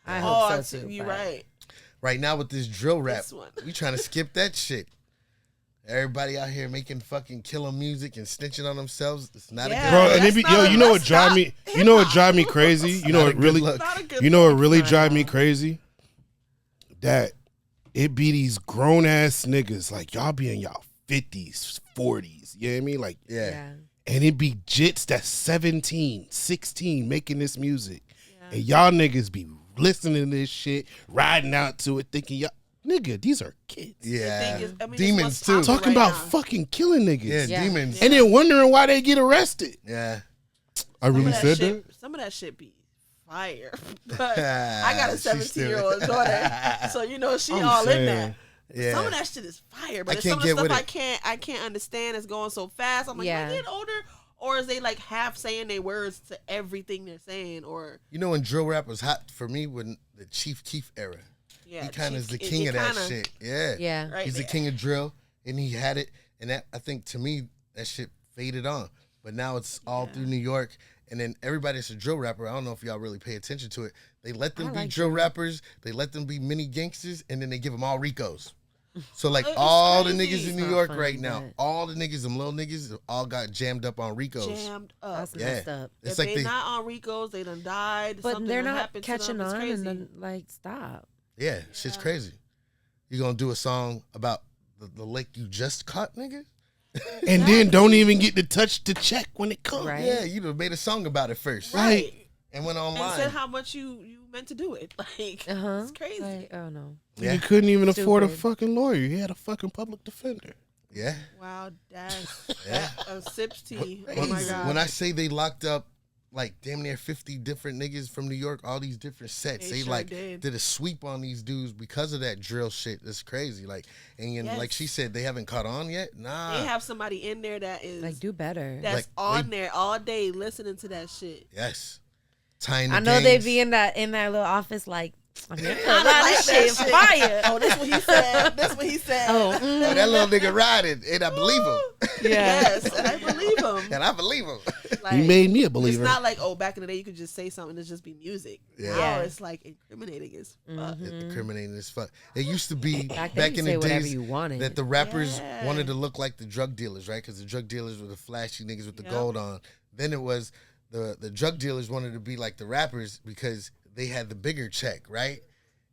I Oh, hope so too. you're but- right. Right now with this drill rap, This one. we trying to skip that shit. Everybody out here making fucking killer music and snitching on themselves. It's not Yeah. a Bro, good and it be, That's yo, not- you know what that's drive not me? You know what drive me crazy? You know Not a what good really? look. Not a good You know what look. really I drive me know. crazy? That it be these grown ass niggas like y'all be in y'all 50s, 40s. You know what I mean? Like, Yeah. Yeah. and it be jits that's 17, 16 making this music, and y'all niggas be listening to this shit, riding out to it, thinking y'all nigga, these are kids. Yeah. thing is, I mean, it's Demons what's too. popular. Talking Right about now. fucking killing niggas. Yeah, Yeah. demons. And then wondering why they get arrested. Yeah. I Some of really said shit, that. Some of that shit be fire. But I got a She's 17-year-old stupid. daughter, so you know she I'm all saying. in that. Yeah. Some of that shit is fire, but I some of can't the get stuff with I it. can't understand is going so fast. I'm like, Yeah. am I getting older, or is they like half saying their words to everything they're saying, or You know when drill rap was hot for me when the Chief Keef era. Yeah, he kind of is the it king of that kinda- shit. Yeah. Yeah. Right He's the there. king of drill, and he had it. And that, I think, to me, that shit faded on. But now it's all through New York. And then everybody that's a drill rapper, I don't know if y'all really pay attention to it. They let them I be like drill drill. rappers. They let them be mini gangsters, and then they give them all Ricos. So like It's all the crazy. niggas in It's New not York funny, right now, but- all the niggas, them little niggas, all got jammed up on Ricos. Jammed up. That's Yeah. messed up. It's If like they they, not on Ricos, they done died. But Something they're done not happened to catching them. It's on crazy. and then like stop. yeah, shit's crazy. You gonna do a song about the lick you just caught, nigga? And then don't even get to touch the check when it comes. Right. Yeah, you done made a song about it first, Right. And went And online. said how much you meant to do it. Like, it's crazy. Like, oh no. Yeah. You couldn't even afford a Stupid. fucking lawyer. You had a fucking public defender. Yeah. Wow, that's Yeah. a sips tea. Oh When, my god. when I say they locked up like damn near 50 different niggas from New York, all these different sets, They they sure like did. did a sweep on these dudes because of that drill shit. That's crazy. Like, and you know, like Yes. she said, they haven't caught on yet. Nah. they have somebody in there that is Like do better. that's like, on there all day listening to that shit. Yes. Tying the I know they gangs. be in that little office like I'm here for I a don't lot like of that shit shit. fire. Oh, this what he said. This what he said. Oh, Oh, that little nigga riding, and I believe him. Yes, and I believe him. And I believe him. Like, You made me a it's believer. not like, oh, back in the day you could just say something and just be music. Yeah. Now Yeah. it's like incriminating as fuck. Incriminating as fuck. It used to be Back then back you in say the whatever days you wanted. that the rappers Yeah. wanted to look like the drug dealers, right? Because the drug dealers were the flashy niggas with the Yep. gold on. Then it was the drug dealers wanted to be like the rappers because they had the bigger check, right?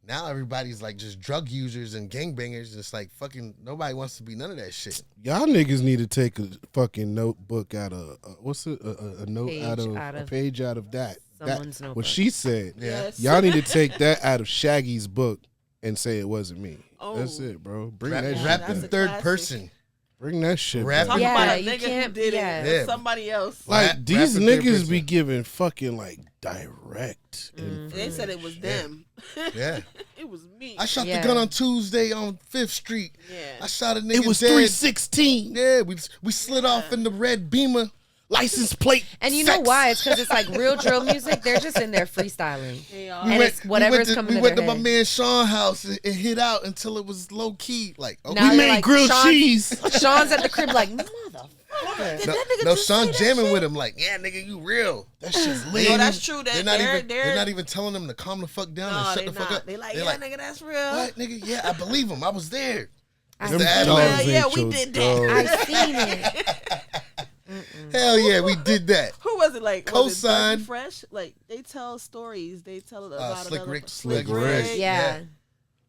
Now everybody's like just drug users and gangbangers. And it's like fucking nobody wants to be none of that shit. Y'all niggas need to take a fucking notebook out of what's it? A note Page out of out a of page out of that. someone's What notebook. she said. Yeah. Yes. Y'all need to take that out of Shaggy's book and say it wasn't me. Oh. That's it, bro. Bring Rap, that shit rap that's in a back. third classic. person. Bring that shit Rap back. Talk Yeah, about a you nigga who can't- did yeah. it. Yeah. Somebody else. Like Rap these in third niggas be person. giving fucking like direct. They said it was them. Yeah. It was me. I shot Yeah. the gun on Tuesday on 5th Street. Yeah. I shot a nigga It was dead. 316. Yeah, we slid off in the red Beamer. License plate. And you know sex. why? It's because it's like real drill music. They're just in there freestyling. They are. And it's whatever's we coming we to went their to my head. man Sean's house and hit out until it was low key. Like, okay. Now We you're made like, grilled Sean- cheese. Sean's at the crib like, motherfucker. Did no, that nigga no, just Sean say that jamming shit? with him. Like, yeah, nigga, you real. That shit's lit. No, that's true. They're not even telling them to calm the fuck down No, and shut they the fuck not. up. They like, They're yeah, nigga, that's real. what, nigga? Yeah, I believe him. I was there. I the Them ad dogs lib. ain't Yeah, we your did that. dogs. I seen it. Hell yeah, we did that. Who was it? Like was it Cosign. Dirty Fresh? Like they tell stories. They tell about Slick another Rick, Slick Rick. Rick. Yeah.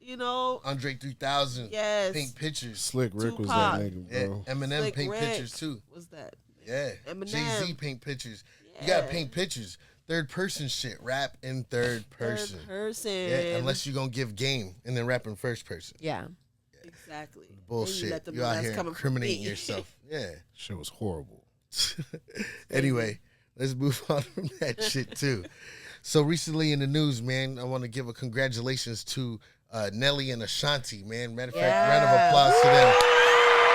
You know. Andre 3000. Yes. Pink pictures. Slick Rick was Tupac. that nigga, Yeah, bro. Eminem Slick pink Rick pictures too. Was that? Yeah. Eminem. Jay-Z pink pictures. You got Yeah. pink pictures. Third person shit. Rap in third person. Third person. Yeah, unless you're going to give game and then rap in first person. Yeah. Exactly. Bullshit. Then let them You know out that's here coming from incriminating me. yourself. Yeah. Shit was horrible. Anyway, let's move on from that shit too. So recently in the news, man, I want to give a congratulations to Nelly and Ashanti, man. Matter of fact, round of applause to them.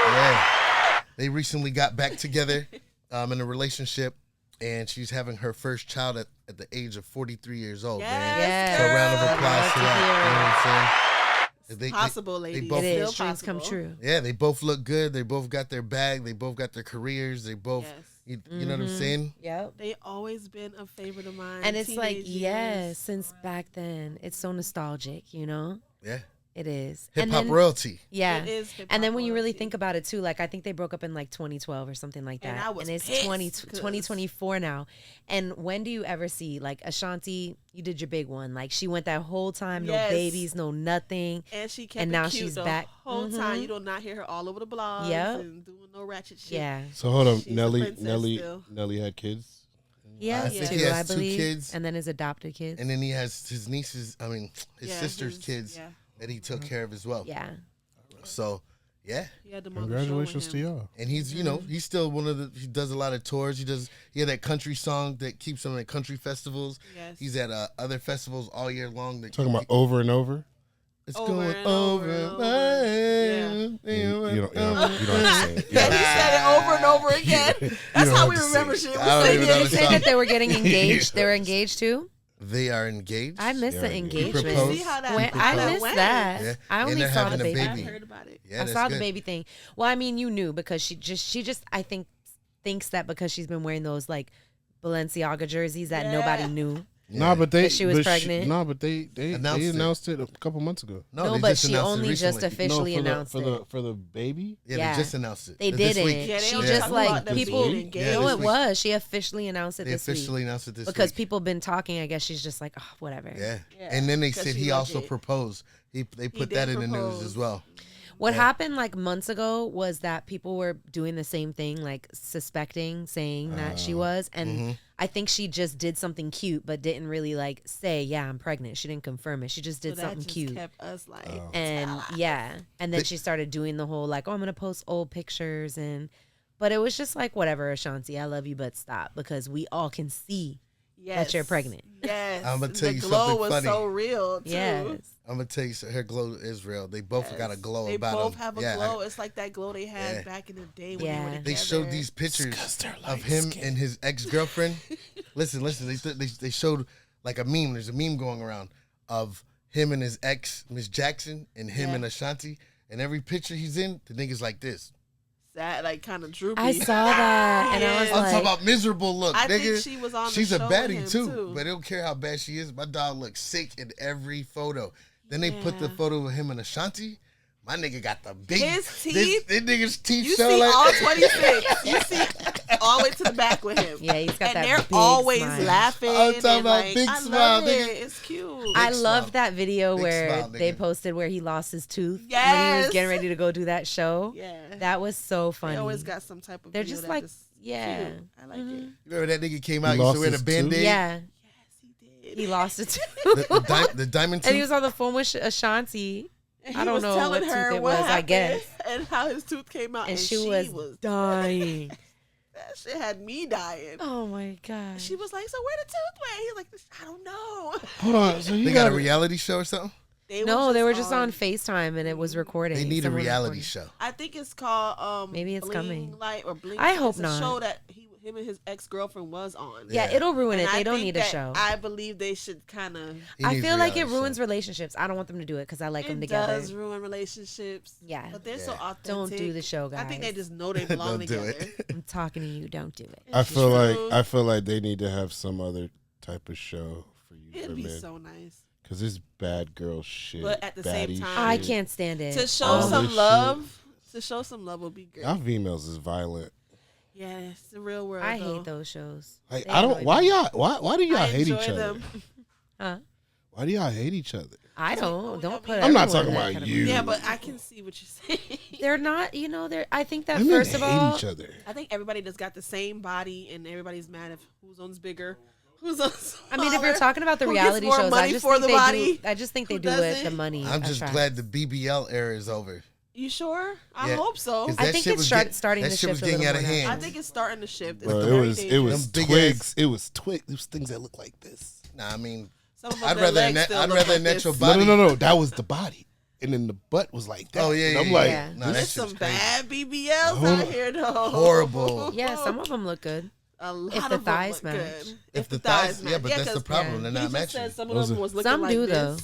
Yeah. They recently got back together in a relationship, and she's having her first child at the age of 43 years old, man. Yes, So a round of girl. applause to that. You know what I'm saying? Possible, ladies. both- It Still is. Dreams come possible. true. Yeah, they both look good. They both got their bag. They both got their careers. They both, Yes. you know what I'm saying? Yep. They always been a favorite of mine. And it's like, teenage yes, years. since back then, it's so nostalgic, you know? Yeah. It is. Hip And hop then- royalty. Yeah. It is hip-hop And then when you really royalty. think about it too, like I think they broke up in like 2012 or something like that. And I was it's pissed 2024 now. And when do you ever see like Ashanti, you did your big one. Like she went that whole time, no Yes. babies, no nothing. And she kept and it now cute she's the back. whole time. Mhm. You do not hear her all over the blogs Yep. and doing no ratchet shit. Yeah. So hold on, She's a Nelly princess still. had kids. He has think two, he has I two believe. kids. And then his adopted kids. And then he has his nieces, his Yeah, sister's his- kids yeah. that he took care of as well. Yeah. So, yeah. He had them on the show with Congratulations to him. y'all. And he's, you know, he's still he does a lot of tours. He had that country song that keeps him at country festivals. Yes. He's at other festivals all year long. That Talking about over and over. it's Over going and over over. and over. You don't have to say it. You Yeah, don't he have to said it over and over again. That's don't how have we to say remember it. shit. We I don't say even it. know Did the they say song. that they were getting engaged? They were engaged too? they are engaged. I miss Yeah, the yeah. engagement. proposed. See how that, When, I that missed went. that. Yeah. I And only they're saw the having a baby. I baby. heard about it. Yeah, I that's saw good. the baby thing. Well, I mean, you knew because she just I think thinks that because she's been wearing those like Balenciaga jerseys that nobody knew. Nah, but they That she was but pregnant? Nah, but they announced it a couple months ago. No, they but just she announced it only just recently. officially announced it. for the baby. Yeah, Yeah. they just announced it. They This didn't. week. Yeah, they She only just talk like about them people. being engaged. Yeah, no, this it week. was. She officially announced it They this week officially announced it this because week. people been talking. I guess she's just like, oh, whatever. Yeah. Yeah, And then they because said she he loved also it. proposed. They put did that in the news propose. as well. What Yeah. happened like months ago was that people were doing the same thing, like suspecting, saying that she was, and I think she just did something cute, but didn't really like say, "Yeah, I'm pregnant." She didn't confirm it. She just did So that something just cute, kept us like, and yeah, and then she started doing the whole like, "Oh, I'm gonna post old pictures," but it was just like, whatever, Ashanti, I love you, but stop because we all can see that you're pregnant. Yes, I'ma tell you the glow something was funny. so real too. Yes. I'm gonna tell you, her glow is real. They both got a glow They about both them. have a Yeah, glow. It's like that glow they had Yeah. back in the day when Yeah. they were together. They showed these pictures 'cause they're of light him skin. and his ex girlfriend. listen. They showed like a meme. There's a meme going around of him and his ex, Miss Jackson, and him Yeah. and Ashanti. And every picture he's in, the nigga's like this. Sad, like kind of droopy. I saw that, and I was Yeah. I'm like, talking about miserable look, I nigga. think she was on the She's a show with baddie him, too, too. but they don't care how bad she is. My dog looks sick in every photo. Then they put the Yeah. photo of him and Ashanti. My nigga got the big. His This teeth- nigga's teeth You show see like. all 26. You see all the way to the back with him. yeah, he's got And that they're big always smile. laughing. I'm talking and about like, big I smile, love it. nigga. It's cute. I Big love smile. that video Big where smile, they nigga. posted where he lost his tooth when he Yes. was getting ready to go do that show. Yeah. That was so funny. They always got some type of They're video just that like, just yeah. cute. I like it. You remember that nigga came He out? Used lost to wear the his band-aid. tooth? Yeah, Yes, he did. he lost it too. The diamond tooth. And he was on the phone with Ashanti, And I he don't was know telling what her tooth it what was, I happened guess. and how his tooth came out, and she was dying. That shit had me dying. Oh my god. She was like, "So where the tooth went?" He's like, "I don't know." Hold on, so you They got a got reality show or something? They were just on FaceTime and it was recording. They need a Someone reality recorded. show. I think it's called Maybe it's Bling coming. Light or Blink. I hope it's a not. show that him and his ex-girlfriend was on. Yeah, Yeah. it'll ruin And it. I They don't think need a that show. I believe they should kind of. He I needs feel like it reality show. ruins relationships. I don't want them to do it because I like them It together. does ruin relationships. Yeah. but they're so Yeah. authentic. Don't do the show, guys. I think they just know they belong Don't do together. it. I'm talking to you. Don't do it. I feel True. like they need to have some other type of show for you It'd be women so nice because it's bad girl shit. But at the same baddie time- I shit. can't stand it. to show All some this love. To show some love would be great. Y'all females is violent. Yeah, it's the real world. I though. hate those shows. Like They I don't. annoy Why me. y'all? Why do y'all I hate enjoy each other? them. Huh? Why do y'all hate each other? I don't. Oh, Don't yeah, put. I'm not everyone talking in that about category. you. Yeah, but I can see what you're saying. They're not. You know. They're. I think that Women first of hate all, each other. I think everybody just got the same body, and everybody's mad if whose one's bigger, whose one's I mean, if you're smaller, talking about the who gets reality more shows, I money just for think the they body, do. I just think they who do it. doesn't. The money. I'm just attracts. glad the BBL era is over. You sure? I Yeah. hope so. 'Cause I that think shit it's was starting that to shit was shift a getting little out of more now. hand. I think it's starting to shift. It's Bro, very it was dangerous. Them big twigs. It was twigs. It was things that look like this. Nah, I mean, Some of them, I'd their rather legs na- still I'd look rather like natural this. body. No. That was the body, and then the butt was like that. Oh, yeah, And yeah, I'm yeah, like, yeah. Nah, that There's shit was some crazy. bad BBLs Hold out on. here, though. Horrible. Yeah, some of them look good. A lot If of the them thighs look match. good. If the thighs, yeah, match. but that's the 'cause problem. yeah. They're he not just matching. said some of Those them are- was looking Some like do, this. though.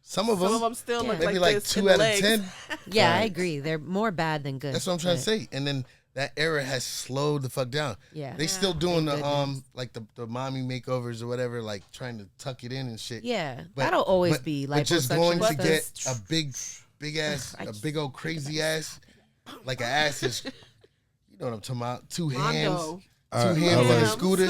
Some of Some of them, them still Yeah. look maybe like like this 2 in the out of legs. 10. Yeah, I Right. agree. They're more bad than good. That's what I'm trying to but- say. And then that era has slowed the fuck down. Yeah. They still doing Thank the goodness. like the mommy makeovers or whatever, like trying to tuck it in and shit. Yeah, But- that'll always but- be But just liposuction going to stuff. get a big ass, a big old crazy ass, like an ass is, you know what I'm talking about? Two hands, Mondo. I two hands on a like- scooter.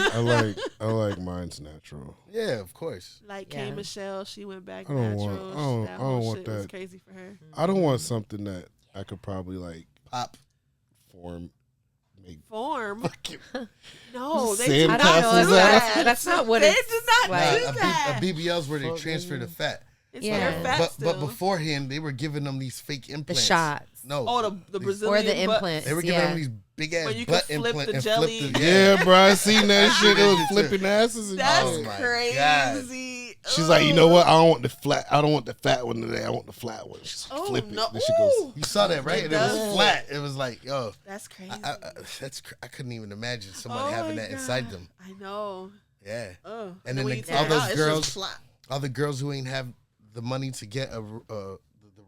I like mine's natural. Yeah, of course. Like Yeah. K. Michelle, she went back I don't natural. want- I don't- that I whole don't want shit was that. crazy for her. I don't want something that I could probably like Pop. form, make. Form. No, Sand they do I not don't know. castles do out. that. That's not what they it's do not like. do that. A BBL's where they transfer the fat. It's Yeah. their fat But still. beforehand, they were giving them these fake The implants. shots. No. Oh, the These- Brazilian Or the butt- implants. They were giving yeah. them these big ass When you butt can flip implant the and jelly. flip the Yeah, bro, I seen that shit. It Yeah. was flipping asses and That's Oh shit. my crazy. She's like, you know what? I don't want the flat. I don't want the fat one today. I want the flat one. She's like, Oh, flip it. no. Then she goes, Ooh. You saw that, right? It And it was does. flat. It was like, yo, That's crazy. I couldn't even imagine somebody Oh having my that inside God. them. I know. Yeah. And And then then when you all take it those out, it's girls, just flat. all the girls who ain't have the money to get the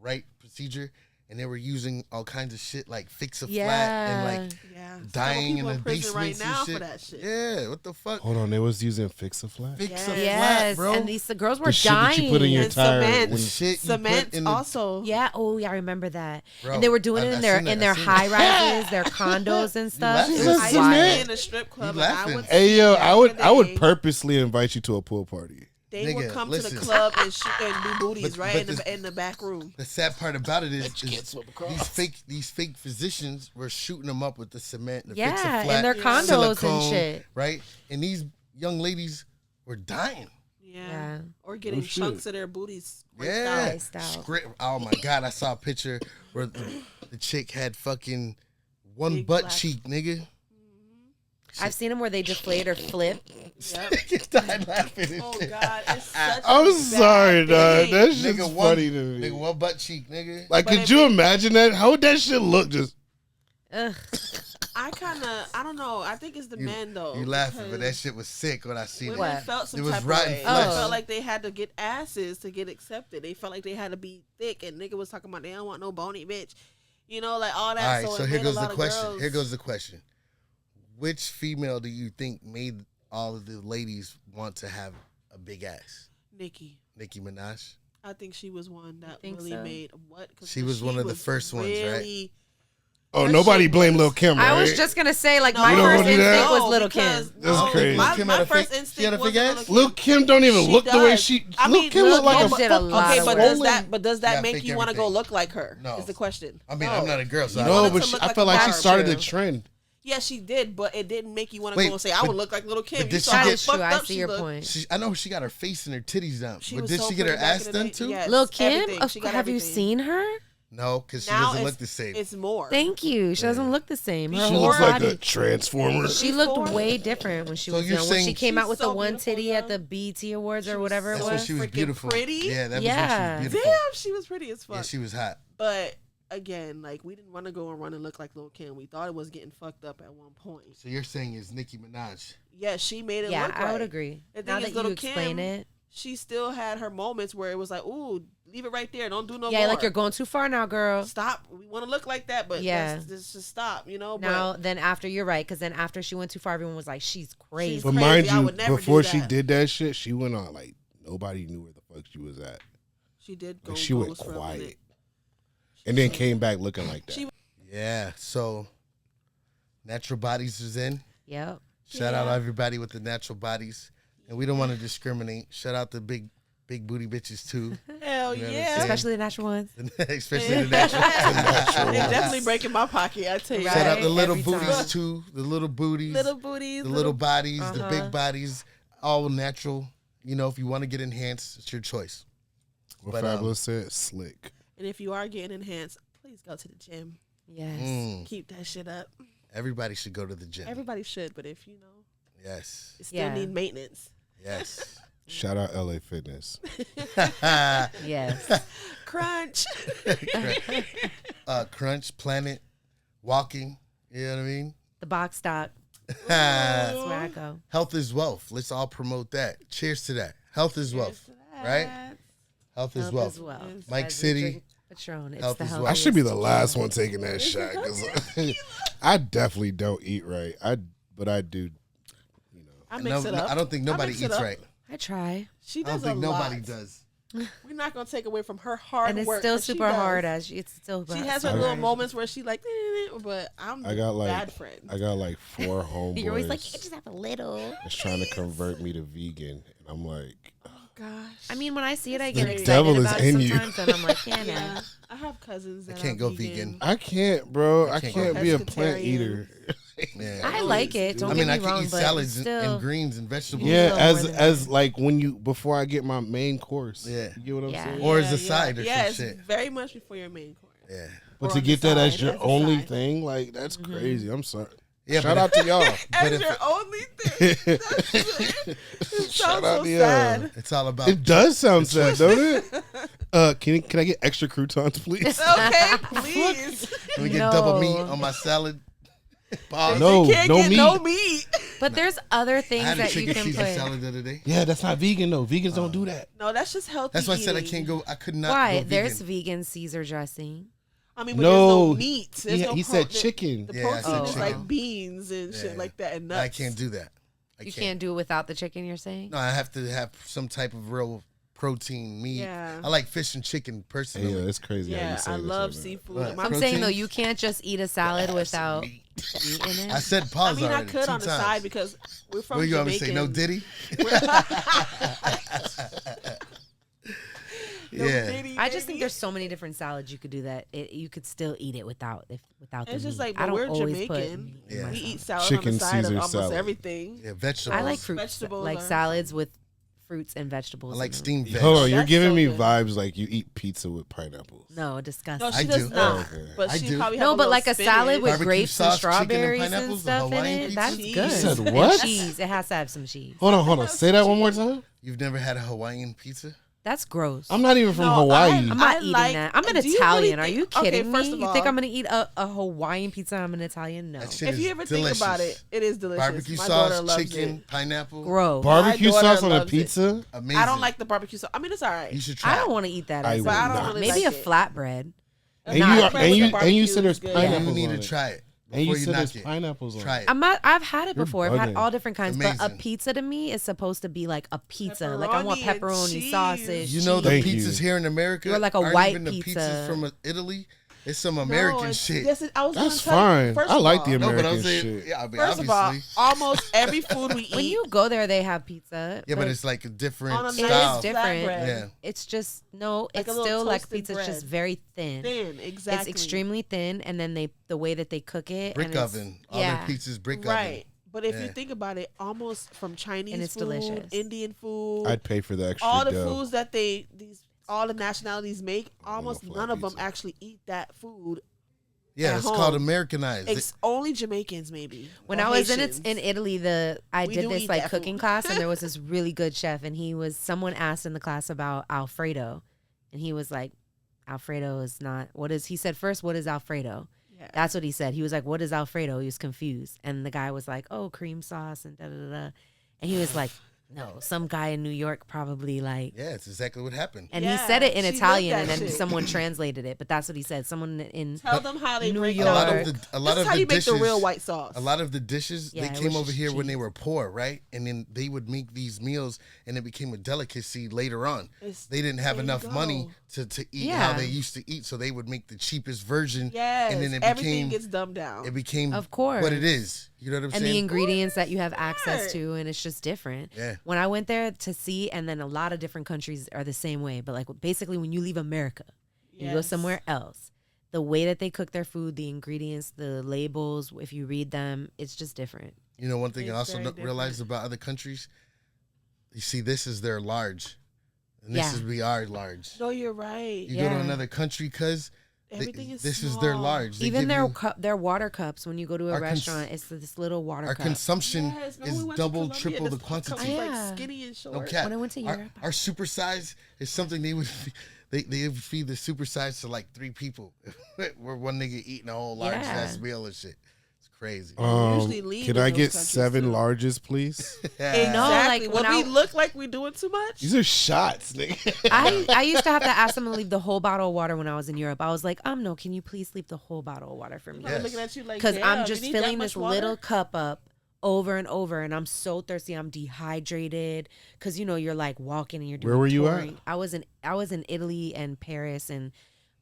right procedure, and they were using all kinds of shit like fix a flat and like Yeah, dying in people the prison right basements now and shit. for that shit. Yeah, what the fuck? Hold on, they was using fix a flat. Fix a flat, Yes, bro. and the girls were The shit dying. that you put in your And tire. cement. the When, shit you Cement put in the also. Yeah. Oh, yeah. I remember that. Bro, and they were doing it I in their seen that, in their I seen high that. rises, their condos and stuff. laughing. It Is was that I cement? used to wild. be in a strip club. You And I laughing. would hey see yo, back I in would the I would day, purposely invite you to a pool party. They would Nigga, come to listen. the club and shoot and do booties But- right but in the back room. The sad part about it is can't swim across. these fake physicians were shooting them up with the cement, the Yeah, fix a in flat, their condos and silicone, shit. right? And these young ladies were dying. Yeah. Or getting shit. chunks of their booties. Yeah. Spaced out. Oh my God, I saw a picture where the chick had fucking one Big butt black- cheek, nigga. I've seen them where they deflate or flip. Yep. Nigga died laughing and Oh shit. God, it's such a I'm bad sorry, dog. thing. That shit's Nigga, one, funny to me. nigga, one butt cheek, nigga. Like, But could if you it- imagine that? How would that shit look? Just Ugh. I don't know. I think it's the men though. You laughing, but that because shit was sick when I seen it. women What? felt some It was type of rotten way. flesh. They felt like they had to get asses to get accepted. They felt like they had to be thick, and nigga was talking about they don't want no bony bitch. You know, like all that. All right, so so it here made goes a the lot of question. girls- Here goes the question. Which female do you think made all of the ladies want to have a big ass? Nicki. Nicki Minaj? I think she was one that think really so? made what? 'Cause She was one of the first ones, right? really- oh, Her nobody shit blame was- Lil Kim, right? I was just gonna say, like, No, my You don't first wanna do that? instinct was No, Little because- Kim. That's crazy. My, Lil' Kim my had a first fake- instinct she had a was fake ass? Lil' Kim. Lil Kim don't even She look the way does. she. I Lil mean, Kim Lil look like Kim a did a fucking lot Okay, of but work. does that Yeah, make fake you want to go everything. look like her? No. Is the question. I mean, No. I'm not a girl, so You I No, wanted but to she, look I like felt a like she barber. started the True. trend. Yeah, she did, but it didn't make you want to Wait, go and say, "I but- would look like Little Kim." but You did saw she how get- That is true. fucked I up see she your looked. point. I know she got her face and her titties done, She but was did so she get her pretty back ass in the done day. too? Yes, Lil Kim, everything. She got have you everything. seen her? No, because she Now doesn't it's- look the same. It's more. Thank you. She doesn't look the same. Her She whole looks like body. a transformer. She looked Before- way different when she So was you're young. When she saying- came out She's with so the one beautiful titty at now. the BET Awards She or was whatever That's it when was. she was freaking beautiful. pretty? Yeah, that Yeah. was when she was beautiful. Damn, she was pretty as fuck. Yeah, she was hot. But again, like we didn't want to go and run and look like Lil Kim. We thought it was getting fucked up at one point. So you're saying it's Nicki Minaj? Yeah, she made it Yeah, look I right. would agree. The Now thing that is, you Lil' explain Kim, it. She still had her moments where it was like, "Ooh, leave it right there. Don't do no Yeah, more. like you're going too far now, girl. Stop. We want to look like that, but Yeah. let's just stop. You know." Now, but then after, you're right, because then after she went too far, everyone was like, she's crazy. But crazy. mind I you, would never do before she that. did that shit, she went on like nobody knew where the fuck she was at. she did go. Like, she went ghost for a quiet, minute. and then came back looking like that. She- Yeah. So, Natural Bodies is in. Yep. Shout out everybody with the natural bodies, and we don't want to discriminate. Shout out the big booty bitches too, Hell You know what I'm yeah. saying? Especially the natural ones. especially the natural. They definitely breaking my pocket. I tell you. Right. Shout out the little Every booties time. too, the little booties, Little booties. the little bodies, the Uh-huh. big bodies, all natural. You know, if you want to get enhanced, it's your choice. What But, Fabulous said, slick. And if you are getting enhanced, please go to the gym. Yes. Mm, Keep that shit up. everybody should go to the gym. Everybody should, but if you know, Yes, you still Yeah. need maintenance. yes. Shout out LA Fitness. Yes. Crunch. Crunch, Planet, walking. You know what I mean? The box stock. That's where I go. Health is wealth. Let's all promote that. Cheers to that. Health is wealth, right? Health is Health wealth. as well. Mike As we City. drink Patron. It's Health the as well. I healthiest. should be the last one taking that shot because I definitely don't eat right. But I do. I mix it up. I don't think nobody mix it eats up. right. I try. She I don't does think a nobody lot. does. We're not gonna take away from her hard And it's work. still 'cause she super does. hard. It's still She has her I- little moments where she like, but I'm I got the like bad friend. I got like 4 homeboys. You're always like, you can just have a little. that's trying to convert me to vegan, and I'm like, Gosh. I mean, when I see it, I get The excited devil is about in it you. sometimes, and I'm like, yeah, yeah, nah. I have cousins that can't are go vegan. I can't, bro. I can't can't go be a plant pescatarian. eater. Yeah. I like it. Don't I mean, get I me can wrong, eat but salads still, and greens and vegetables. Yeah, more as than that. like when you before I get my main course. Yeah. You get what I'm Yeah. saying? Or as a side or yeah, some it's shit. very much before your main course. Yeah. But Or to on get the that as side, your as a only side. thing, like that's crazy. I'm sorry. Yeah, Shout but out to y'all. But As if your it- only thing. It Shout sounds out so to y'all. sad. It's all about. It does sound sad, don't it? Can I get extra croutons, please? Okay, please. Let me get double meat No. on my salad. Pause. No, They can't no get meat. no meat. But there's other I things had a that you chicken can Caesar put. salad the other day. Yeah, that's not vegan though. Vegans don't do that. No, that's just healthy. That's why I said I eating. can't go. I could not. Why? Go There's vegan. vegan Caesar dressing. I mean, but there's no meat. There's no he pro- said the- chicken. The Yeah, I protein said is chicken. like beans and Yeah. shit like that and nuts. I can't do that. I You can't do it without the chicken, you're saying? No, I have to have some type of real protein meat. Yeah. I like fish and chicken personally. Yeah, it's crazy. how you Yeah, say I this love right now. seafood. What? My- I'm saying though, protein? you can't just eat a salad without Meat. meat in I it. said I pause mean, I already. could 2 on the times. side because we're from What you want me Jamaican. to say? No Diddy? No Yeah. Diddy, I just think baby. there's so many different salads you could do that you could still eat it without the It's just meat. like, I but don't we're always put Jamaican. meat in Yeah. my We salad. eat salad Chicken on the side Caesar of almost salad. everything. Yeah, vegetables. I like fruits, Vegetables like are- salads with fruits and vegetables. I like in them. steamed veg. Hold on, you're That's giving so me good. vibes like you eat pizza with pineapples. No, disgusting. No, she I does do. not. Oh, okay. But I she do. probably No, have but little like a salad spinach. with Barbecue grapes sauce, and chicken and strawberries and pineapples, stuff in Hawaiian it. pizza? That's Cheese. good. You said And what? cheese. It has to have some cheese. Hold on. Say that one more time. You've never had a Hawaiian pizza? That's gross. I'm not even from No, Hawaii. I'm not I eating like- that. I'm an do you Italian. really Are you think- okay, kidding first me? of You think all- I'm gonna eat a Hawaiian pizza? I'm an Italian? No. That shit If is you ever delicious. think about it, it is delicious. Barbecue My daughter sauce, loves chicken, it. pineapple. Gross. Barbecue My daughter sauce on a loves it. pizza? Amazing. I don't like the barbecue sauce. I mean, it's all right. You should try I don't it. want to eat that. I as would a- I don't not. really Maybe like a it. flatbread. And Not you bread with the and you barbecue said there's is good. Yeah, pineapples you need on to it. try it. And you Before said there's knock it. pineapples on Try it. it. I've had it You're before. I've had bugging. all different kinds, but a Amazing. pizza to me is supposed to be like a pizza. Like I want Pepperoni and pepperoni, cheese. sausage. You know the Thank pizzas you. here in America You're like a aren't white even the pizza. pizzas from Italy. It's some No, American it's- shit. Yes, I was That's gonna tell you, fine. first I of like all- the No, but I'm American saying, shit. yeah, I mean, First of all, obviously. almost every food we eat. When you go there, they have pizza. Yeah, but it's like a different On a it style. is different. flatbread. Yeah. It's just no. Like a It's little still like toasted pizza. It's just bread. very thin. thin, exactly. It's extremely thin, and then the way that they cook it. Brick and it's- oven. All yeah. their pizzas brick right. oven. But if you Yeah. think about it, almost from Chinese And it's food, delicious. Indian food, I'd pay for the extra all the dough. foods that all the nationalities make, almost flat none of them pizza. actually eat that food. Yeah, At it's called home. Americanized. It's only Jamaicans, maybe. When or I was Haitians. in Italy, I We did do this eat like that cooking food. class, and there was this really good chef, and someone asked in the class about Alfredo, and he was like, Alfredo is not he said first, what is Alfredo? Yeah. That's what he said. He was like, what is Alfredo? He was confused, and the guy was like, oh, cream sauce and da da da, da. And he was like, no, some guy in New York probably like. yeah, it's exactly what happened. And he Yeah, said it in she lived Italian, that and then shit. someone translated it. But that's what he said. Someone in Tell them how they New break A York. lot down. of the This is how the you make dishes, the real white sauce. a lot of the dishes Yeah, they it came was over just here when they cheese. were poor, right? And then they would make these meals, and it became a delicacy later on. They didn't have there you enough money go. to eat how Yeah. they used to eat, so they would make the cheapest version. Yes, and then it everything became gets dumbed down. it became Of course. what it is. You know what I'm and the saying? ingredients that you have access Right. to, and it's just different. Yeah. When I went there to see, and then a lot of different countries are the same way, but like basically when you leave America, you go Yes. somewhere else, the way that they cook their food, the ingredients, the labels, if you read them, it's just different. You know, one thing I It's also very different. realized about other countries. You see, this is their large, and this Yeah. is we are large. No, you're right. You go to Yeah. another country, cause Everything is this small. is their large. They Even give their you- their water cups when you go to a Our restaurant, it's this little water our cup. consumption Yes, remember is we went to double, Colombia, triple the this cup was, quantity. Yeah. like skinny and short. No cap. When I went to Europe. Our super size is something they would they would feed the super size to like 3 people. Where one nigga eating a whole large Yeah. ass meal and shit. It's crazy. usually leave Can in I those get countries, 7 too. larges, please? Exactly. No, like, When when we I- look like we doing too much. These are shots, nigga. I used to have to ask them to leave the whole bottle of water when I was in Europe. I was like, no, can you please leave the whole bottle of water for me? I'm Yes. looking at you like, Because damn, I'm you just need that filling much this water? little cup up over and over, and I'm so thirsty. I'm dehydrated because you're like walking and you're doing. Where were you at? touring. I was in Italy and Paris, and